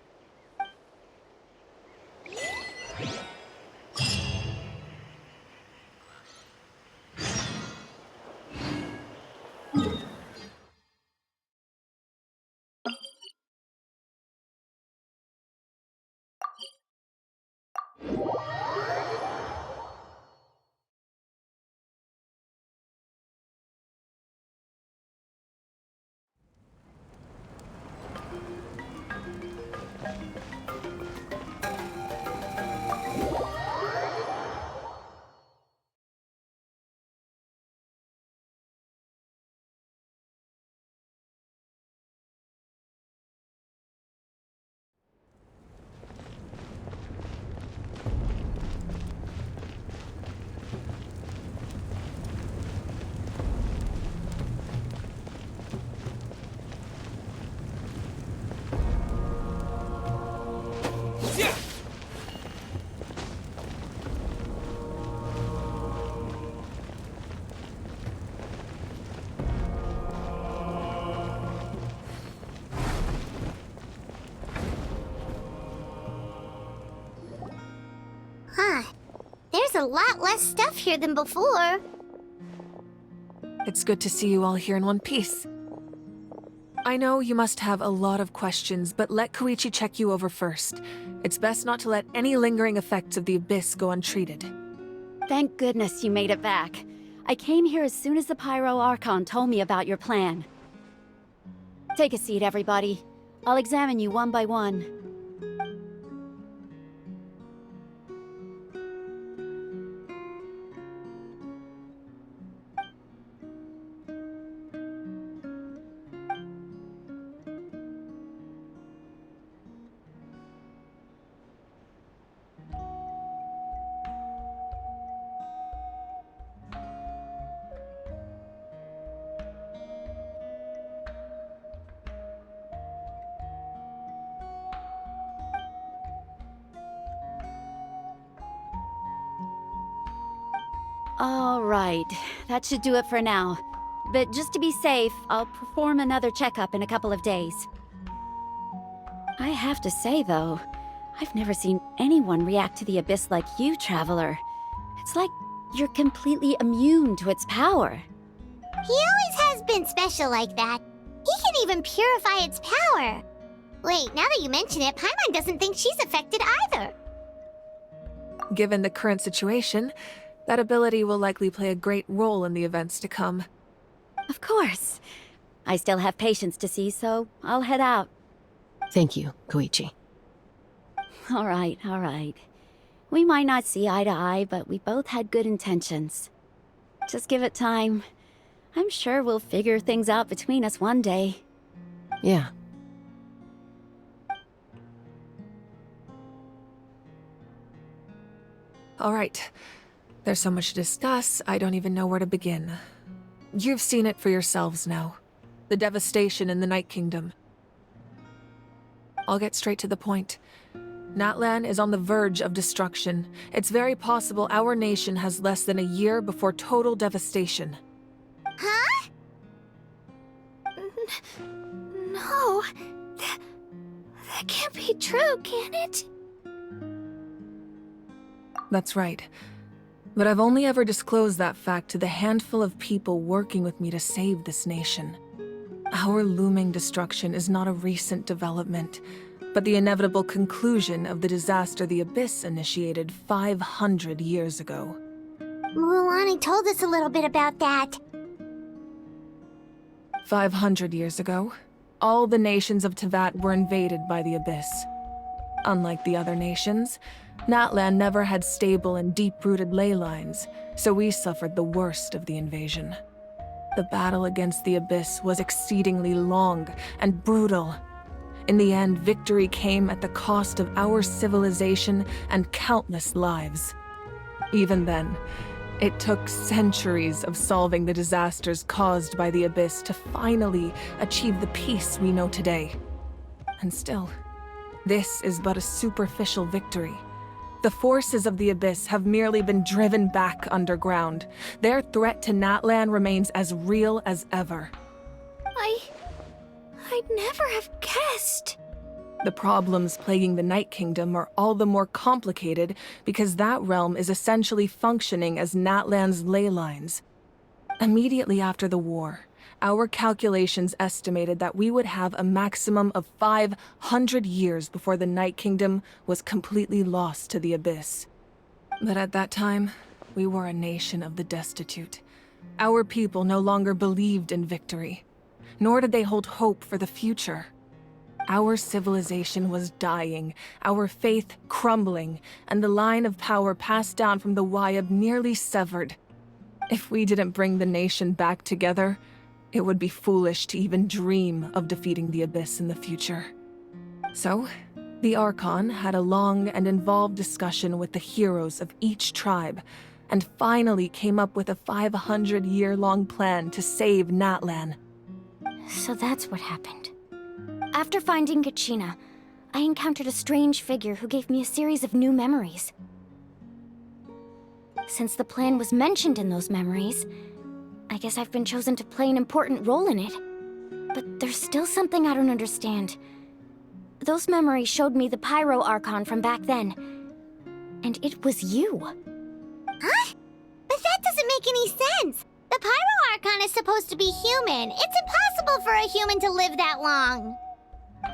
a lot less stuff here than before. It's good to see you all here in one piece. I know you must have a lot of questions, but let Koichi check you over first. It's best not to let any lingering effects of the Abyss go untreated. Thank goodness you made it back. I came here as soon as the Pyro Archon told me about your plan. Take a seat, everybody. I'll examine you one by one. All right, that should do it for now. But just to be safe, I'll perform another checkup in a couple of days. I have to say, though, I've never seen anyone react to the Abyss like you, Traveler. It's like you're completely immune to its power. He always has been special like that. He can even purify its power. Wait, now that you mention it, Paimon doesn't think she's affected either. Given the current situation, that ability will likely play a great role in the events to come. Of course. I still have patients to see, so I'll head out. Thank you, Koichi. All right, all right. We might not see eye to eye, but we both had good intentions. Just give it time. I'm sure we'll figure things out between us one day. Yeah. All right. There's so much to discuss, I don't even know where to begin. You've seen it for yourselves now. The devastation in the Night Kingdom. I'll get straight to the point. Natlan is on the verge of destruction. It's very possible our nation has less than a year before total devastation. Huh? No. That can't be true, can it? That's right. But I've only ever disclosed that fact to the handful of people working with me to save this nation. Our looming destruction is not a recent development, but the inevitable conclusion of the disaster the Abyss initiated 500 years ago. Mualani told us a little bit about that. 500 years ago, all the nations of Tevat were invaded by the Abyss. Unlike the other nations, Natlan never had stable and deep-rooted ley lines, so we suffered the worst of the invasion. The battle against the Abyss was exceedingly long and brutal. In the end, victory came at the cost of our civilization and countless lives. Even then, it took centuries of solving the disasters caused by the Abyss to finally achieve the peace we know today. And still, this is but a superficial victory. The forces of the Abyss have merely been driven back underground. Their threat to Natlan remains as real as ever. I'd never have guessed. The problems plaguing the Night Kingdom are all the more complicated because that realm is essentially functioning as Natlan's ley lines. Immediately after the war, our calculations estimated that we would have a maximum of 500 years before the Night Kingdom was completely lost to the Abyss. But at that time, we were a nation of the destitute. Our people no longer believed in victory, nor did they hold hope for the future. Our civilization was dying, our faith crumbling, and the line of power passed down from the Wayab nearly severed. If we didn't bring the nation back together, it would be foolish to even dream of defeating the Abyss in the future. So, the Archon had a long and involved discussion with the heroes of each tribe, and finally came up with a 500-year-long plan to save Natlan. So that's what happened. After finding Kachina, I encountered a strange figure who gave me a series of new memories. Since the plan was mentioned in those memories, I guess I've been chosen to play an important role in it. But there's still something I don't understand. Those memories showed me the Pyro Archon from back then. And it was you. doesn't make any sense. The Pyro Archon is supposed to be human. It's impossible for a human to live that long.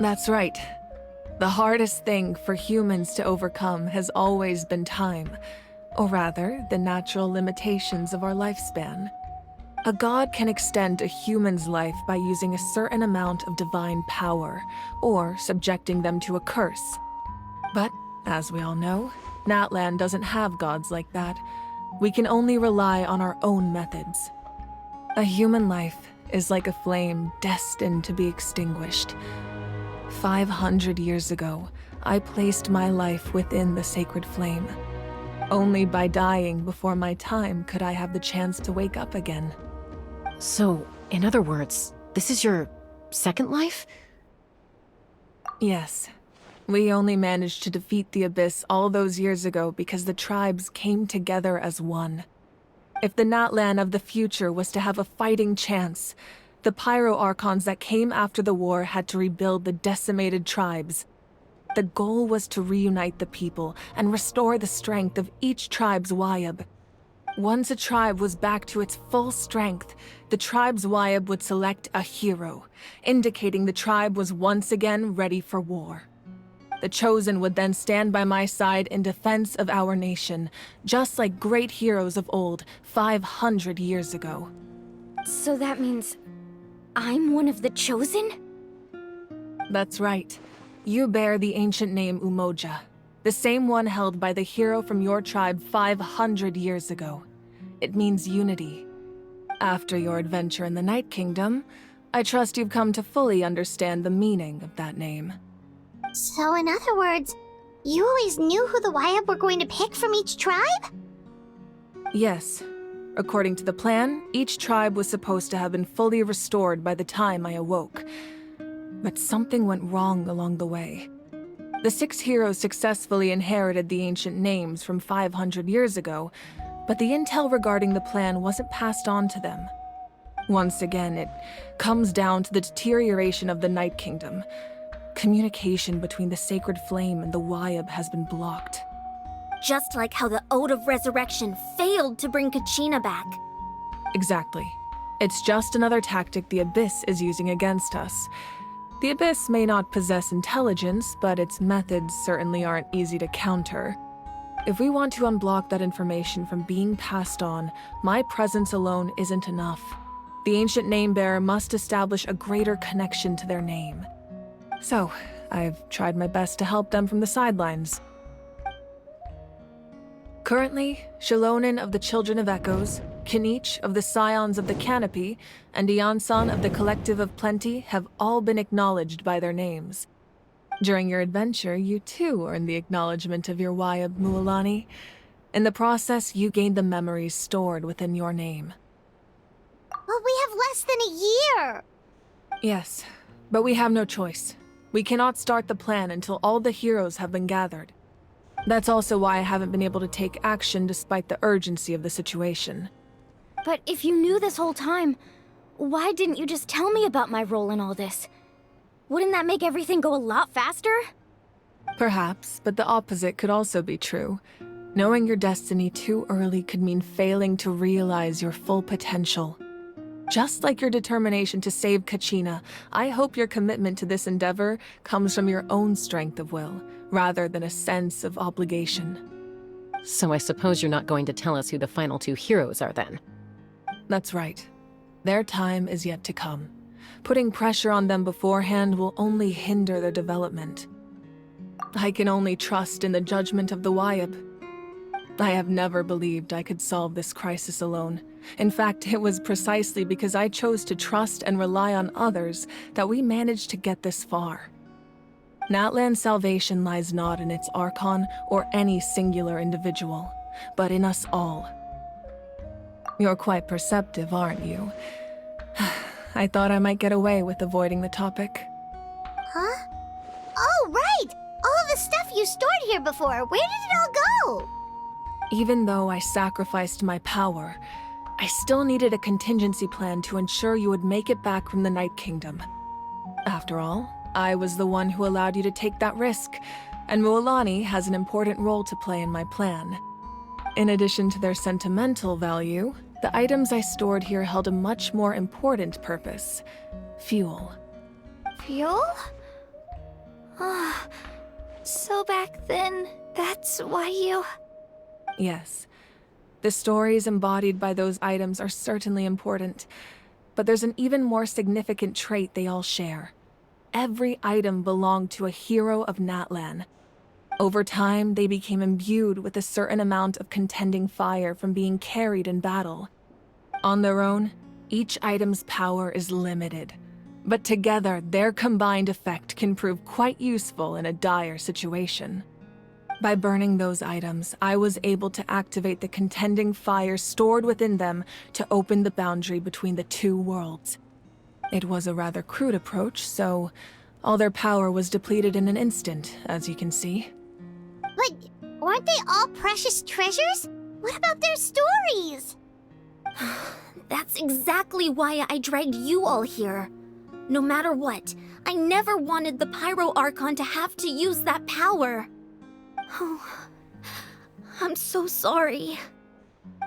That's right. The hardest thing for humans to overcome has always been time, or rather, the natural limitations of our lifespan. A god can extend a human's life by using a certain amount of divine power, or subjecting them to a curse. But, as we all know, Natlan doesn't have gods like that. We can only rely on our own methods. A human life is like a flame destined to be extinguished. 500 years ago, I placed my life within the sacred flame. Only by dying before my time could I have the chance to wake up again. So, in other words, this is your second life? Yes. We only managed to defeat the Abyss all those years ago because the tribes came together as one. If the Natlan of the future was to have a fighting chance, the Pyro Archons that came after the war had to rebuild the decimated tribes. The goal was to reunite the people and restore the strength of each tribe's Wayab. Once a tribe was back to its full strength, the tribe's Wayab would select a hero, indicating the tribe was once again ready for war. The Chosen would then stand by my side in defense of our nation, just like great heroes of old 500 years ago. So that means I'm one of the Chosen? That's right. You bear the ancient name Umoja, the same one held by the hero from your tribe 500 years ago. It means unity. After your adventure in the Night Kingdom, I trust you've come to fully understand the meaning of that name. So in other words, you always knew who the Wayab were going to pick from each tribe? Yes. According to the plan, each tribe was supposed to have been fully restored by the time I awoke. But something went wrong along the way. The 6 heroes successfully inherited the ancient names from 500 years ago, but the intel regarding the plan wasn't passed on to them. Once again, it comes down to the deterioration of the Night Kingdom. Communication between the Sacred Flame and the Wayab has been blocked. Just like how the Ode of Resurrection failed to bring Kachina back. Exactly. It's just another tactic the Abyss is using against us. The Abyss may not possess intelligence, but its methods certainly aren't easy to counter. If we want to unblock that information from being passed on, my presence alone isn't enough. The ancient name-bearer must establish a greater connection to their name. So, I've tried my best to help them from the sidelines. Currently, Shilonin of the Children of Echoes, Kinich of the Scions of the Canopy, and Iansan of the Collective of Plenty have all been acknowledged by their names. During your adventure, you too earned the acknowledgement of your Wayab, Mualani. In the process, you gained the memories stored within your name. Well, we have less than a year! Yes, but we have no choice. We cannot start the plan until all the heroes have been gathered. That's also why I haven't been able to take action despite the urgency of the situation. But if you knew this whole time, why didn't you just tell me about my role in all this? Wouldn't that make everything go a lot faster? Perhaps, but the opposite could also be true. Knowing your destiny too early could mean failing to realize your full potential. Just like your determination to save Kachina, I hope your commitment to this endeavor comes from your own strength of will, rather than a sense of obligation. So I suppose you're not going to tell us who the final 2 heroes are then? That's right. Their time is yet to come. Putting pressure on them beforehand will only hinder their development. I can only trust in the judgment of the Wayab. I have never believed I could solve this crisis alone. In fact, it was precisely because I chose to trust and rely on others that we managed to get this far. Natlan's salvation lies not in its Archon or any singular individual, but in us all. You're quite perceptive, aren't you? I thought I might get away with avoiding the topic. Huh? Oh, right! All of the stuff you stored here before, where did it all go? Even though I sacrificed my power, I still needed a contingency plan to ensure you would make it back from the Night Kingdom. After all, I was the one who allowed you to take that risk, and Mualani has an important role to play in my plan. In addition to their sentimental value, the items I stored here held a much more important purpose: fuel. Fuel? Ah, so back then, that's why you... Yes. The stories embodied by those items are certainly important, but there's an even more significant trait they all share. Every item belonged to a hero of Natlan. Over time, they became imbued with a certain amount of contending fire from being carried in battle. On their own, each item's power is limited, but together, their combined effect can prove quite useful in a dire situation. By burning those items, I was able to activate the contending fire stored within them to open the boundary between the two worlds. It was a rather crude approach, so all their power was depleted in an instant, as you can see. But weren't they all precious treasures? What about their stories? That's exactly why I dragged you all here. No matter what, I never wanted the Pyro Archon to have to use that power. Oh, I'm so sorry.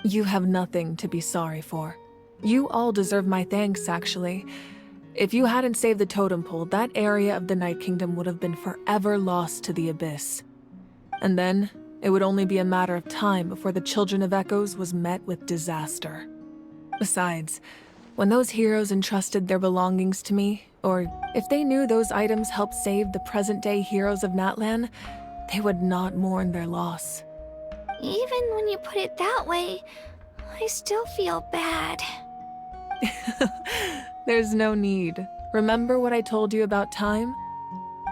You have nothing to be sorry for. You all deserve my thanks, actually. If you hadn't saved the totem pole, that area of the Night Kingdom would have been forever lost to the Abyss. And then, it would only be a matter of time before the Children of Echoes was met with disaster. Besides, when those heroes entrusted their belongings to me, or if they knew those items helped save the present-day heroes of Natlan, they would not mourn their loss. Even when you put it that way, I still feel bad. There's no need. Remember what I told you about time?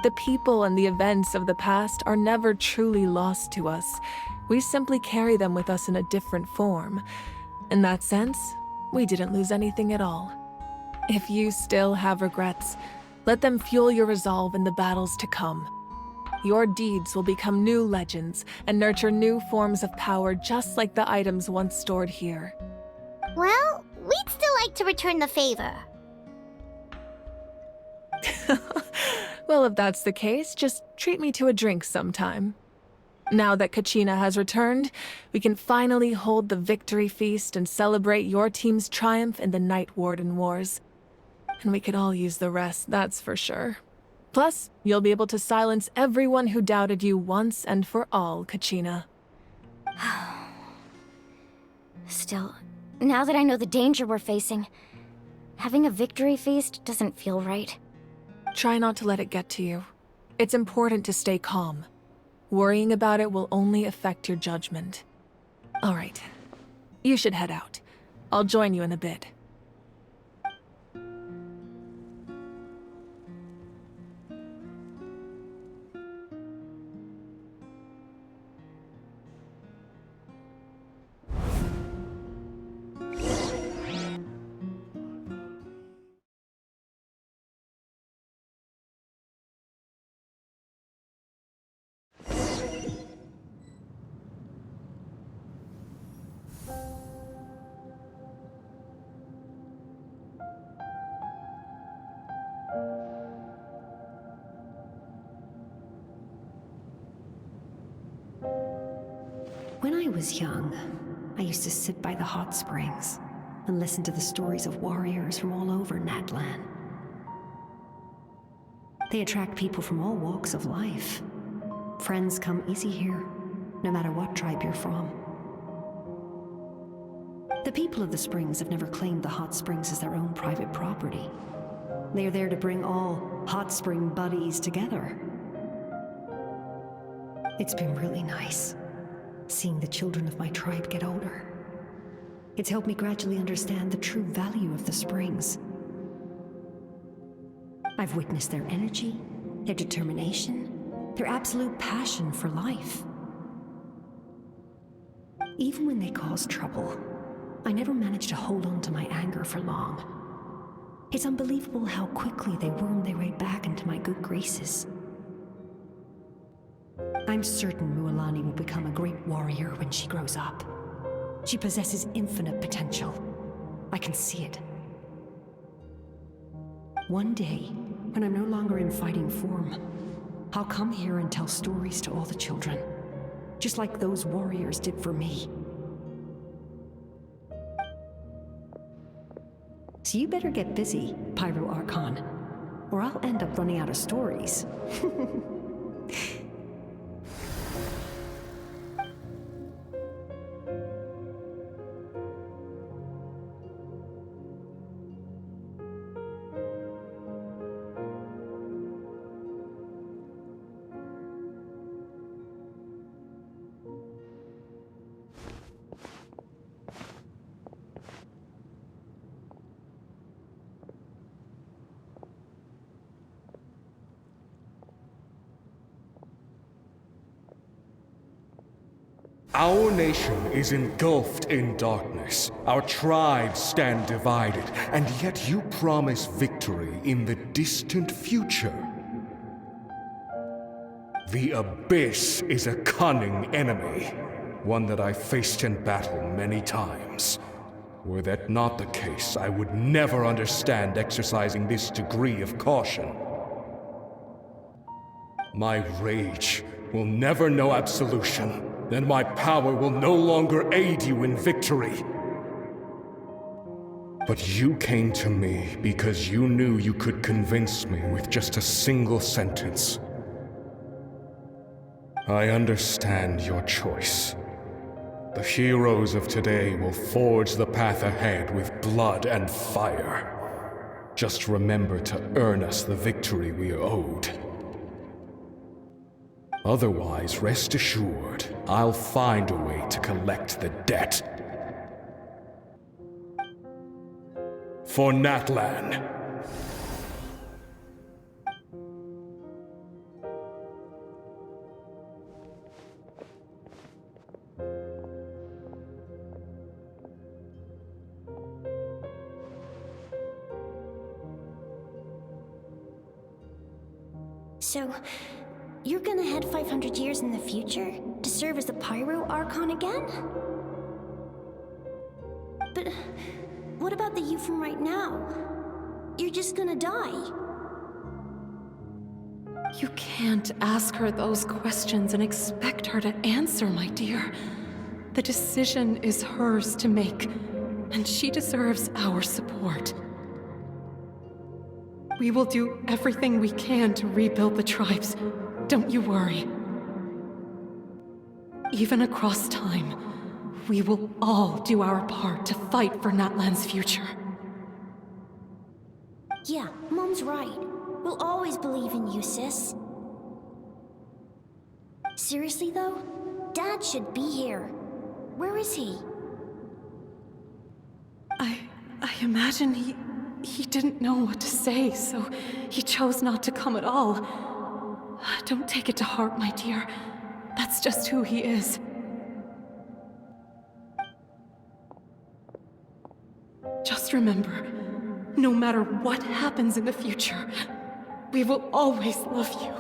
The people and the events of the past are never truly lost to us. We simply carry them with us in a different form. In that sense, we didn't lose anything at all. If you still have regrets, let them fuel your resolve in the battles to come. Your deeds will become new legends and nurture new forms of power just like the items once stored here. Well, we'd still like to return the favor. Well, if that's the case, just treat me to a drink sometime. Now that Kachina has returned, we can finally hold the victory feast and celebrate your team's triumph in the Night Warden Wars. And we could all use the rest, that's for sure. Plus, you'll be able to silence everyone who doubted you once and for all, Kachina. Still, now that I know the danger we're facing, having a victory feast doesn't feel right. Try not to let it get to you. It's important to stay calm. Worrying about it will only affect your judgment. All right. You should head out. I'll join you in a bit. When I was young, I used to sit by the hot springs and listen to the stories of warriors from all over Natlan. They attract people from all walks of life. Friends come easy here, no matter what tribe you're from. The people of the springs have never claimed the hot springs as their own private property. They are there to bring all hot spring buddies together. It's been really nice, seeing the children of my tribe get older. It's helped me gradually understand the true value of the springs. I've witnessed their energy, their determination, their absolute passion for life. Even when they cause trouble, I never managed to hold on to my anger for long. It's unbelievable how quickly they worm their way back into my good graces. I'm certain Mualani will become a great warrior when she grows up. She possesses infinite potential. I can see it. One day, when I'm no longer in fighting form, I'll come here and tell stories to all the children, just like those warriors did for me. So you better get busy, Pyro Archon, or I'll end up running out of stories. Our nation is engulfed in darkness. Our tribes stand divided, and yet you promise victory in the distant future. The Abyss is a cunning enemy, one that I faced in battle many times. Were that not the case, I would never understand exercising this degree of caution. My rage will never know absolution, and my power will no longer aid you in victory. But you came to me because you knew you could convince me with just a single sentence. I understand your choice. The heroes of today will forge the path ahead with blood and fire. Just remember to earn us the victory we are owed. Otherwise, rest assured, I'll find a way to collect the debt. For Natlan. So, you're gonna head 500 years in the future to serve as the Pyro Archon again? But what about the you from right now? You're just gonna die. You can't ask her those questions and expect her to answer, my dear. The decision is hers to make, and she deserves our support. We will do everything we can to rebuild the tribes. Don't you worry. Even across time, we will all do our part to fight for Natlan's future. Yeah, Mom's right. We'll always believe in you, sis. Seriously, though? Dad should be here. Where is he? I imagine he didn't know what to say, so he chose not to come at all. Don't take it to heart, my dear. That's just who he is. Just remember, no matter what happens in the future, we will always love you.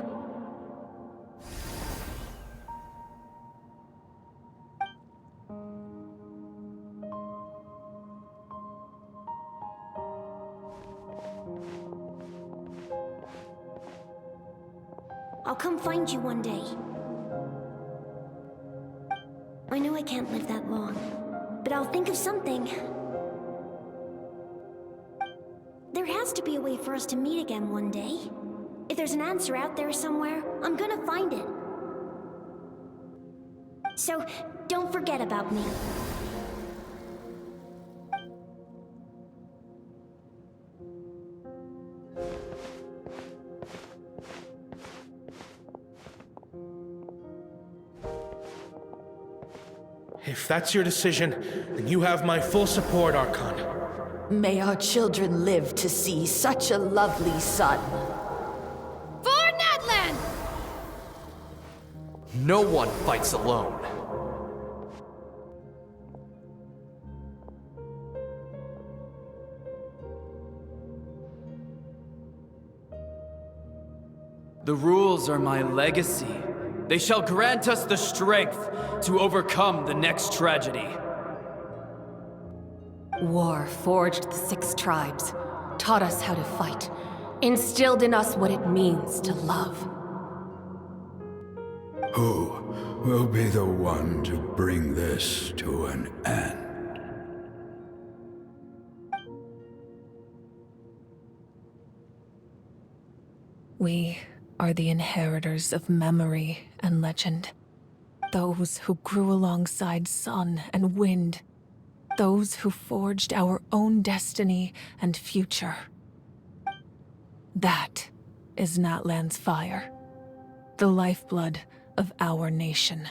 I'll come find you one day. I know I can't live that long, but I'll think of something. There has to be a way for us to meet again one day. If there's an answer out there somewhere, I'm gonna find it. So, don't forget about me. If that's your decision, then you have my full support, Archon. May our children live to see such a lovely son. For Natlan! No one fights alone. The rules are my legacy. They shall grant us the strength to overcome the next tragedy. War forged the 6 tribes, taught us how to fight, instilled in us what it means to love. Who will be the one to bring this to an end? We are the inheritors of memory and legend. Those who grew alongside sun and wind. Those who forged our own destiny and future. That is Natlan's fire. The lifeblood of our nation.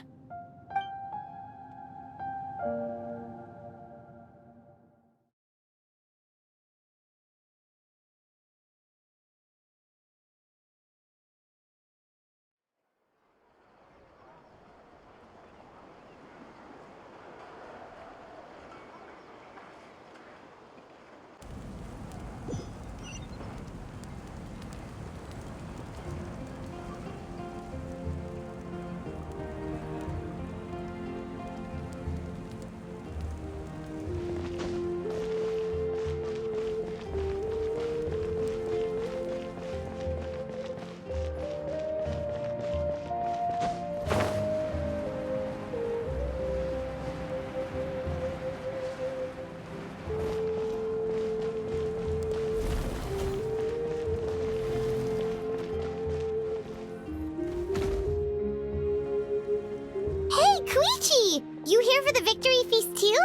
You here for the victory feast too?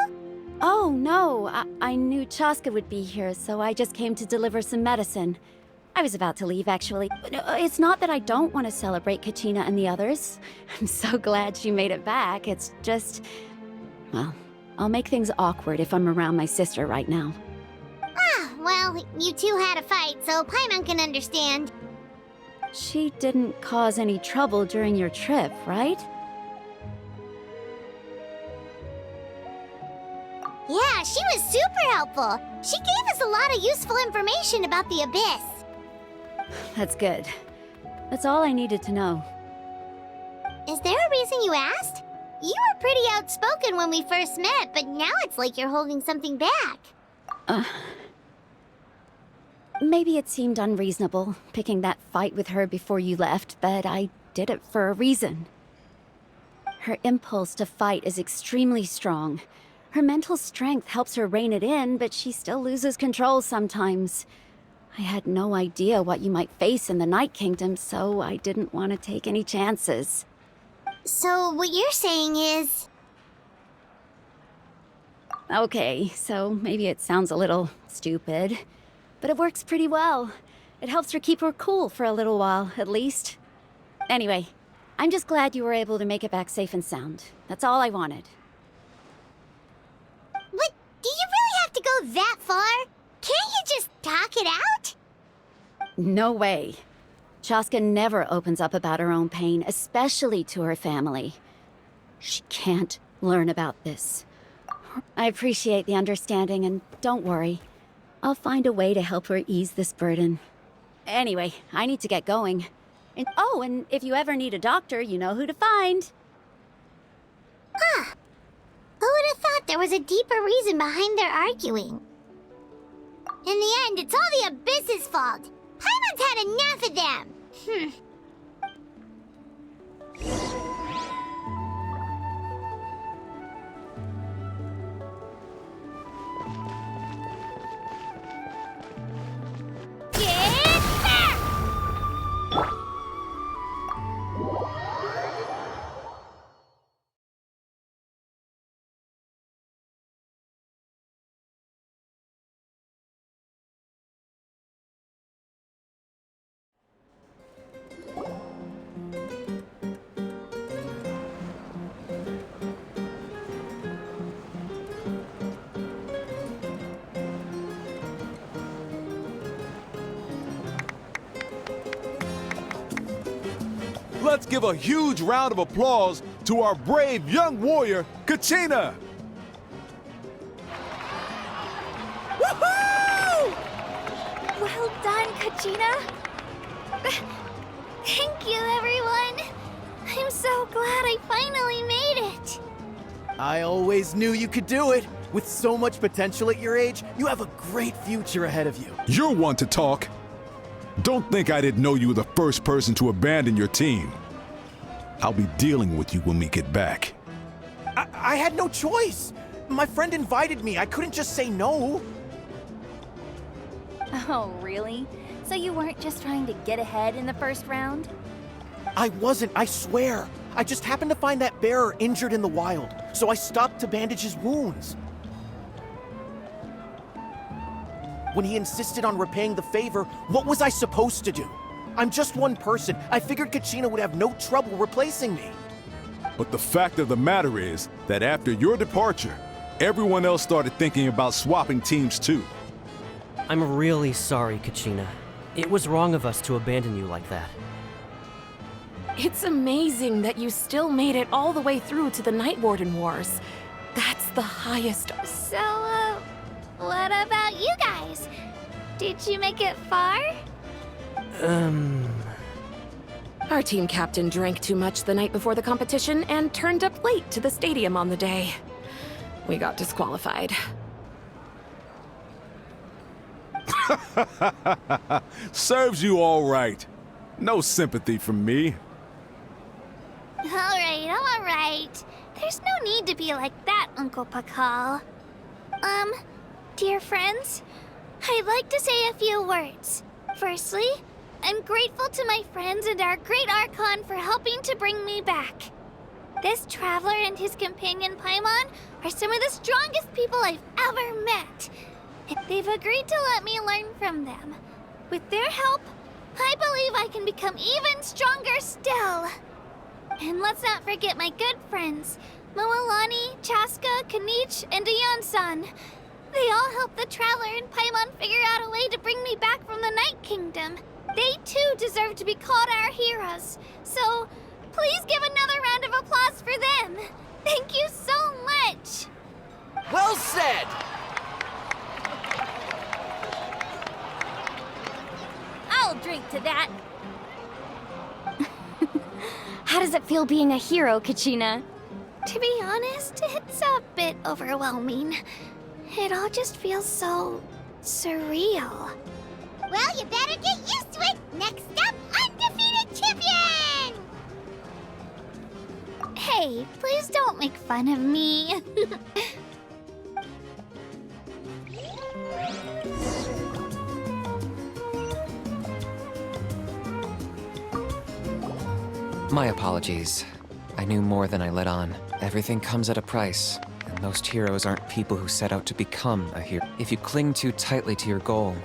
Oh, no. I knew Chaska would be here, so I just came to deliver some medicine. I was about to leave, actually. It's not that I don't want to celebrate Kachina and the others. I'm so glad she made it back. It's just... well, I'll make things awkward if I'm around my sister right now. Ah, well, you two had a fight, so Paimon can understand. She didn't cause any trouble during your trip, right? Yeah, she was super helpful. She gave us a lot of useful information about the Abyss. That's good. That's all I needed to know. Is there a reason you asked? You were pretty outspoken when we first met, but now it's like you're holding something back. Maybe it seemed unreasonable, picking that fight with her before you left, but I did it for a reason. Her impulse to fight is extremely strong. Her mental strength helps her rein it in, but she still loses control sometimes. I had no idea what you might face in the Night Kingdom, so I didn't want to take any chances. So what you're saying is... Okay, so maybe it sounds a little stupid, but it works pretty well. It helps her keep her cool for a little while, at least. Anyway, I'm just glad you were able to make it back safe and sound. That's all I wanted. But do you really have to go that far? Can't you just talk it out? No way. Chaska never opens up about her own pain, especially to her family. She can't learn about this. I appreciate the understanding, and don't worry. I'll find a way to help her ease this burden. Anyway, I need to get going. And if you ever need a doctor, you know who to find. Huh. Who would have thought there was a deeper reason behind their arguing? In the end, it's all the Abyss's fault. Paimon's had enough of them. Let's give a huge round of applause to our brave young warrior, Kachina! Woohoo! Well done, Kachina. Thank you, everyone. I'm so glad I finally made it. I always knew you could do it. With so much potential at your age, you have a great future ahead of you. You're one to talk. Don't think I didn't know you were the first person to abandon your team. I'll be dealing with you when we get back. I had no choice. My friend invited me. I couldn't just say no. Oh, really? So you weren't just trying to get ahead in the first round? I wasn't, I swear. I just happened to find that bearer injured in the wild, so I stopped to bandage his wounds. When he insisted on repaying the favor, what was I supposed to do? I'm just one person. I figured Kachina would have no trouble replacing me. But the fact of the matter is that after your departure, everyone else started thinking about swapping teams too. I'm really sorry, Kachina. It was wrong of us to abandon you like that. It's amazing that you still made it all the way through to the Night Warden Wars. That's the highest. So, what about you guys? Did you make it far? Our team captain drank too much the night before the competition and turned up late to the stadium on the day. We got disqualified. Serves you all right. No sympathy from me. Alright. There's no need to be like that, Uncle Pakal. Dear friends, I'd like to say a few words. Firstly, I'm grateful to my friends and our great Archon for helping to bring me back. This traveler and his companion Paimon are some of the strongest people I've ever met. And they've agreed to let me learn from them. With their help, I believe I can become even stronger still. And let's not forget my good friends, Moalani, Chaska, Kanich, and Ayan-san. They all helped the Traveler and Paimon figure out a way to bring me back from the Night Kingdom. They too deserve to be called our heroes. So, please give another round of applause for them. Thank you so much. Well said! I'll drink to that. How does it feel being a hero, Kachina? To be honest, it's a bit overwhelming. It all just feels so surreal. Well, you better get used to it. Next up, undefeated champion! Hey, please don't make fun of me. My apologies. I knew more than I let on. Everything comes at a price, and most heroes aren't people who set out to become a hero. If you cling too tightly to your goal,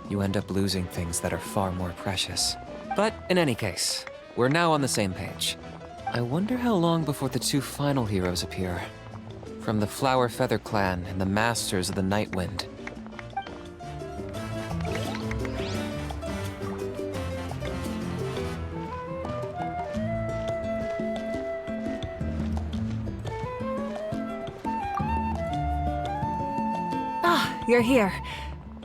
you end up losing things that are far more precious. But in any case, we're now on the same page. I wonder how long before the two final heroes appear. From the Flower Feather Clan and the Masters of the Night Wind. You're here.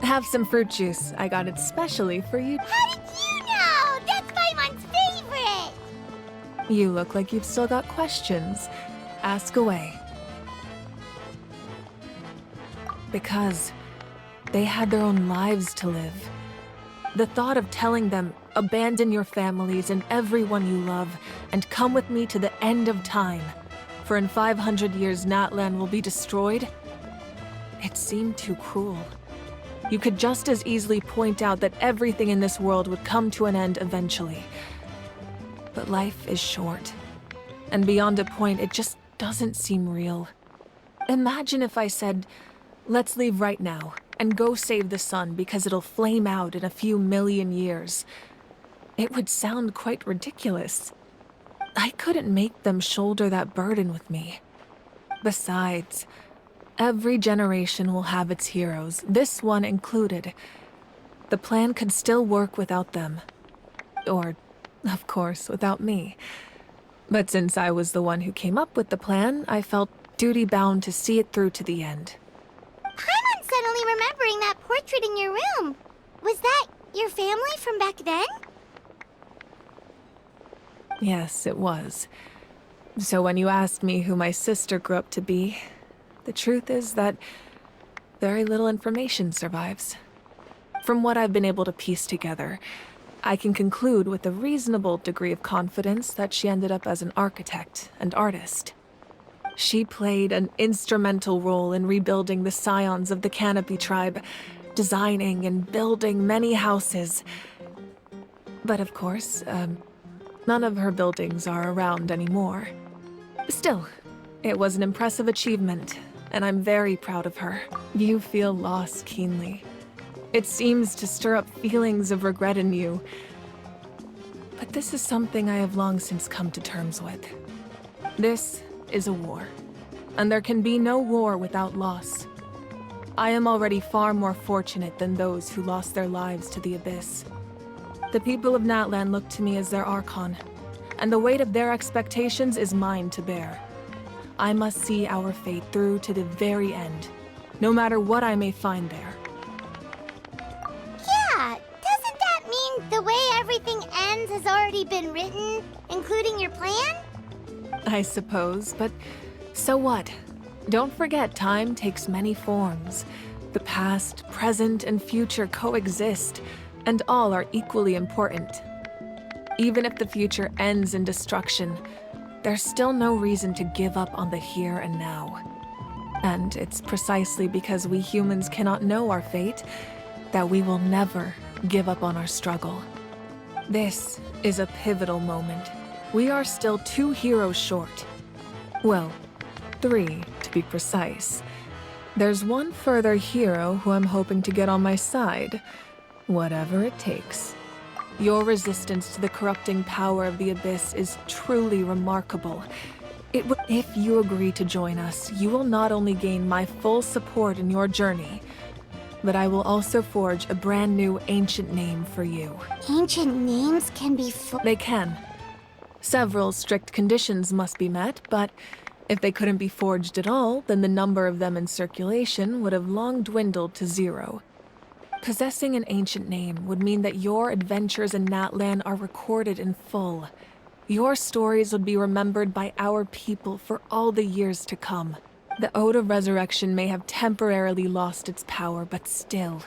Have some fruit juice. I got it specially for you. How did you know? That's Paimon's favorite! You look like you've still got questions. Ask away. Because they had their own lives to live. The thought of telling them, abandon your families and everyone you love, and come with me to the end of time, for in 500 years Natlan will be destroyed, it seemed too cruel. You could just as easily point out that everything in this world would come to an end eventually. But life is short. And beyond a point, it just doesn't seem real. Imagine if I said, let's leave right now, and go save the sun because it'll flame out in a few million years. It would sound quite ridiculous. I couldn't make them shoulder that burden with me. Besides, every generation will have its heroes, this one included. The plan could still work without them. Or, of course, without me. But since I was the one who came up with the plan, I felt duty-bound to see it through to the end. Paimon's suddenly remembering that portrait in your room. Was that your family from back then? Yes, it was. So when you asked me who my sister grew up to be, the truth is that very little information survives. From what I've been able to piece together, I can conclude with a reasonable degree of confidence that she ended up as an architect and artist. She played an instrumental role in rebuilding the scions of the Canopy tribe, designing and building many houses. But of course, none of her buildings are around anymore. Still, it was an impressive achievement, and I'm very proud of her. You feel loss keenly. It seems to stir up feelings of regret in you. But this is something I have long since come to terms with. This is a war, and there can be no war without loss. I am already far more fortunate than those who lost their lives to the Abyss. The people of Natlan look to me as their Archon, and the weight of their expectations is mine to bear. I must see our fate through to the very end, no matter what I may find there. Yeah, doesn't that mean the way everything ends has already been written, including your plan? I suppose, but so what? Don't forget, time takes many forms. The past, present, and future coexist, and all are equally important. Even if the future ends in destruction, there's still no reason to give up on the here and now. And it's precisely because we humans cannot know our fate that we will never give up on our struggle. This is a pivotal moment. We are still 2 heroes short. Well, 3 to be precise. There's one further hero who I'm hoping to get on my side, whatever it takes. Your resistance to the corrupting power of the Abyss is truly remarkable. If you agree to join us, you will not only gain my full support in your journey, but I will also forge a brand new ancient name for you. Ancient names can be They can. Several strict conditions must be met, but if they couldn't be forged at all, then the number of them in circulation would have long dwindled to 0. Possessing an ancient name would mean that your adventures in Natlan are recorded in full. Your stories would be remembered by our people for all the years to come. The Ode of Resurrection may have temporarily lost its power, but still,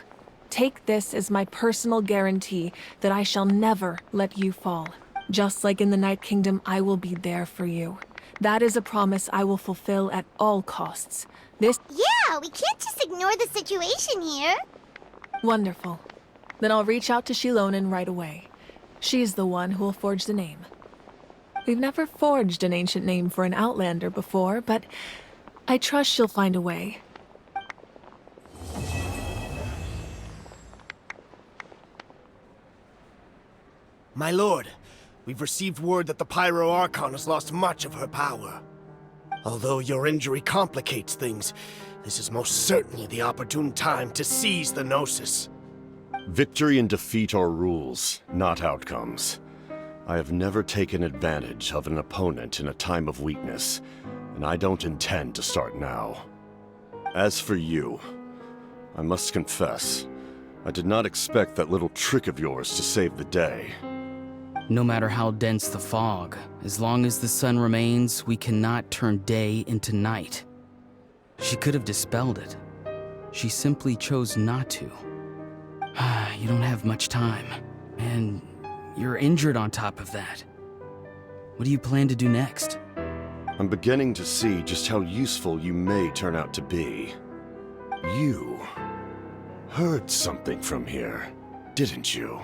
take this as my personal guarantee that I shall never let you fall. Just like in the Night Kingdom, I will be there for you. That is a promise I will fulfill at all costs. Yeah, we can't just ignore the situation here. Wonderful. Then I'll reach out to Shilonen right away. She's the one who will forge the name. We've never forged an ancient name for an Outlander before, but I trust she'll find a way. My lord, we've received word that the Pyro Archon has lost much of her power. Although your injury complicates things, this is most certainly the opportune time to seize the Gnosis. Victory and defeat are rules, not outcomes. I have never taken advantage of an opponent in a time of weakness, and I don't intend to start now. As for you, I must confess, I did not expect that little trick of yours to save the day. No matter how dense the fog, as long as the sun remains, we cannot turn day into night. She could have dispelled it. She simply chose not to. You don't have much time, and you're injured on top of that. What do you plan to do next? I'm beginning to see just how useful you may turn out to be. You heard something from here, didn't you?